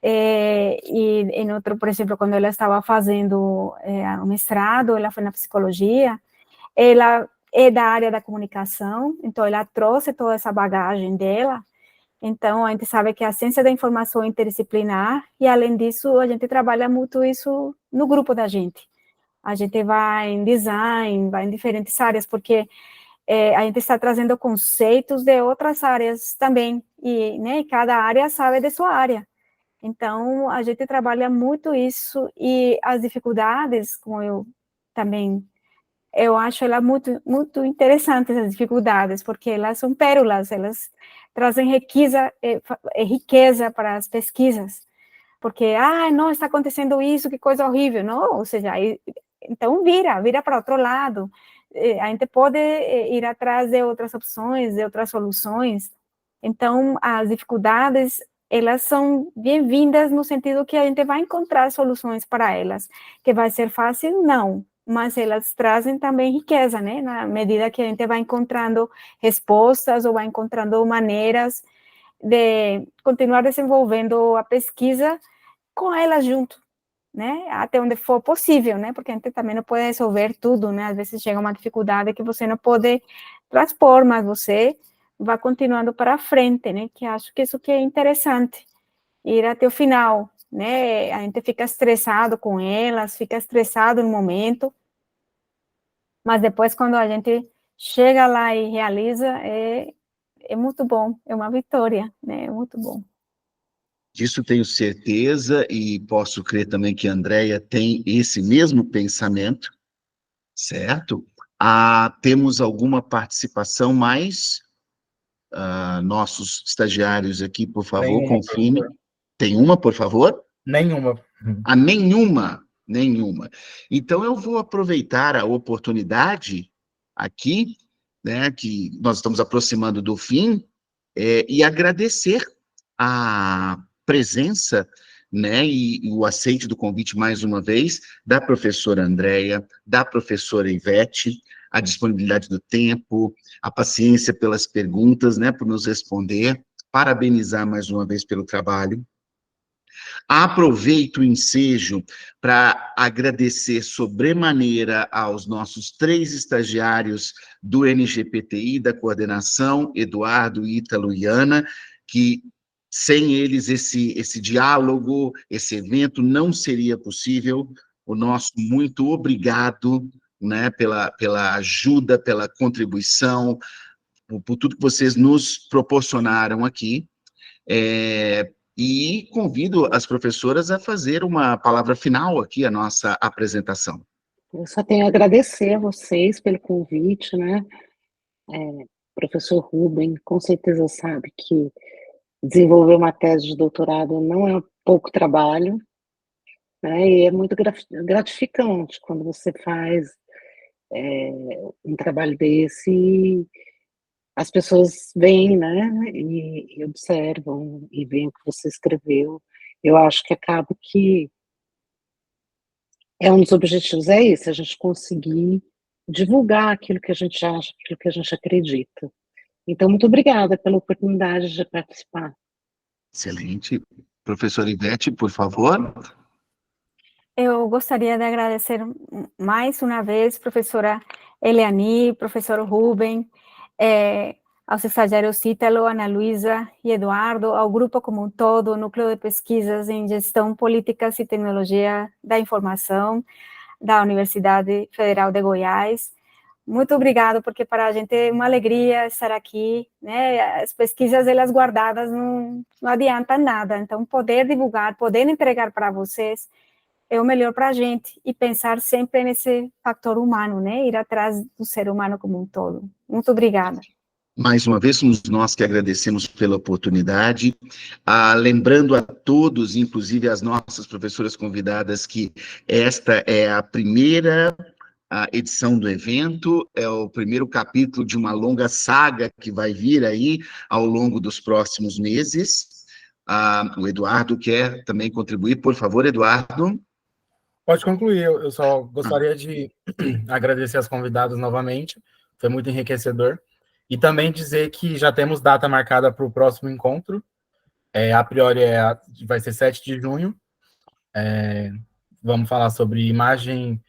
E em outro, por exemplo, quando ela estava fazendo o mestrado, ela foi na psicologia, ela é da área da comunicação, então ela trouxe toda essa bagagem dela. Então, a gente sabe que a ciência da informação é interdisciplinar, e além disso, a gente trabalha muito isso no grupo da gente. A gente vai em design, vai em diferentes áreas, porque a gente está trazendo conceitos de outras áreas também, e, né, cada área sabe de sua área. Então, a gente trabalha muito isso, e as dificuldades, como eu acho ela muito, muito interessante, essas dificuldades, porque elas são pérolas, elas trazem riqueza para as pesquisas, porque, não, está acontecendo isso, que coisa horrível, não, ou seja, então vira para outro lado, a gente pode ir atrás de outras opções, de outras soluções. Então, as dificuldades, elas são bem-vindas no sentido que a gente vai encontrar soluções para elas, que vai ser fácil, não, mas elas trazem também riqueza, né, na medida que a gente vai encontrando respostas ou vai encontrando maneiras de continuar desenvolvendo a pesquisa com elas junto, né, até onde for possível, né, porque a gente também não pode resolver tudo, né, às vezes chega uma dificuldade que você não pode transpor, mas você vai continuando para frente, né, que acho que isso que é interessante, ir até o final, né, a gente fica estressado com elas, fica estressado no momento, mas depois quando a gente chega lá e realiza, é muito bom, é uma vitória, né, é muito bom. Disso tenho certeza, e posso crer também que a Andrea tem esse mesmo pensamento, certo? Temos alguma participação mais? Nossos estagiários aqui, por favor, confirme. Tem uma, por favor? Nenhuma. Nenhuma. Então, eu vou aproveitar a oportunidade aqui, né, que nós estamos aproximando do fim, e agradecer a presença, né, e o aceite do convite mais uma vez da professora Andrea, da professora Ivete, a disponibilidade do tempo, a paciência pelas perguntas, né, por nos responder, parabenizar mais uma vez pelo trabalho. Aproveito o ensejo para agradecer sobremaneira aos nossos 3 estagiários do NGPTI, da coordenação, Eduardo, Ítalo e Ana, que sem eles esse diálogo, esse evento não seria possível. O nosso muito obrigado, né, pela ajuda, pela contribuição, por tudo que vocês nos proporcionaram aqui. E convido as professoras a fazer uma palavra final aqui, à nossa apresentação. Eu só tenho a agradecer a vocês pelo convite, né? Professor Rubem, com certeza sabe que desenvolver uma tese de doutorado não é pouco trabalho, né? E é muito gratificante quando você faz um trabalho desse e as pessoas vêm, né, e observam e veem o que você escreveu. Eu acho que acaba que um dos objetivos é esse, a gente conseguir divulgar aquilo que a gente acha, aquilo que a gente acredita. Então, muito obrigada pela oportunidade de participar. Excelente. Professora Ivete, por favor. Eu gostaria de agradecer mais uma vez, professora Eliani, professor Rubem, aos estagiários Ítalo, Ana Luísa e Eduardo, ao grupo como um todo, o Núcleo de Pesquisas em Gestão, Políticas e Tecnologia da Informação da Universidade Federal de Goiás. Muito obrigado, porque para a gente é uma alegria estar aqui, né? As pesquisas, elas guardadas, não adiantam nada, então poder divulgar, poder entregar para vocês é o melhor para a gente, e pensar sempre nesse fator humano, né? Ir atrás do ser humano como um todo. Muito obrigada. Mais uma vez, somos nós que agradecemos pela oportunidade. Lembrando a todos, inclusive as nossas professoras convidadas, que esta é a primeira edição do evento, é o primeiro capítulo de uma longa saga que vai vir aí ao longo dos próximos meses. O Eduardo quer também contribuir. Por favor, Eduardo. Pode concluir, eu só gostaria de agradecer as convidadas novamente, foi muito enriquecedor, e também dizer que já temos data marcada para o próximo encontro, a priori vai ser 7 de junho, vamos falar sobre imagem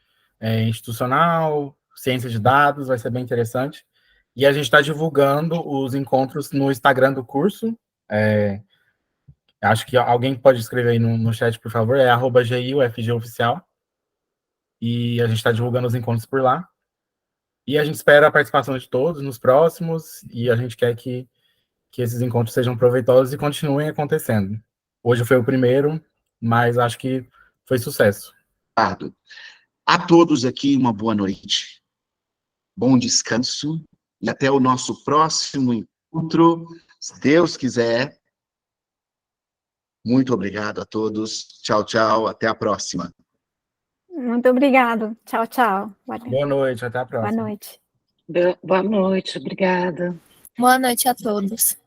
institucional, ciência de dados, vai ser bem interessante, e a gente está divulgando os encontros no Instagram do curso, acho que alguém pode escrever aí no chat, por favor, é @GIUFGOficial, e a gente está divulgando os encontros por lá. E a gente espera a participação de todos nos próximos, e a gente quer que esses encontros sejam proveitosos e continuem acontecendo. Hoje foi o primeiro, mas acho que foi sucesso. A todos aqui, uma boa noite, bom descanso, e até o nosso próximo encontro, se Deus quiser. Muito obrigado a todos. Tchau, tchau. Até a próxima. Muito obrigado. Tchau, tchau. Boa noite, até a próxima. Boa noite. Boa noite, obrigada. Boa noite a todos.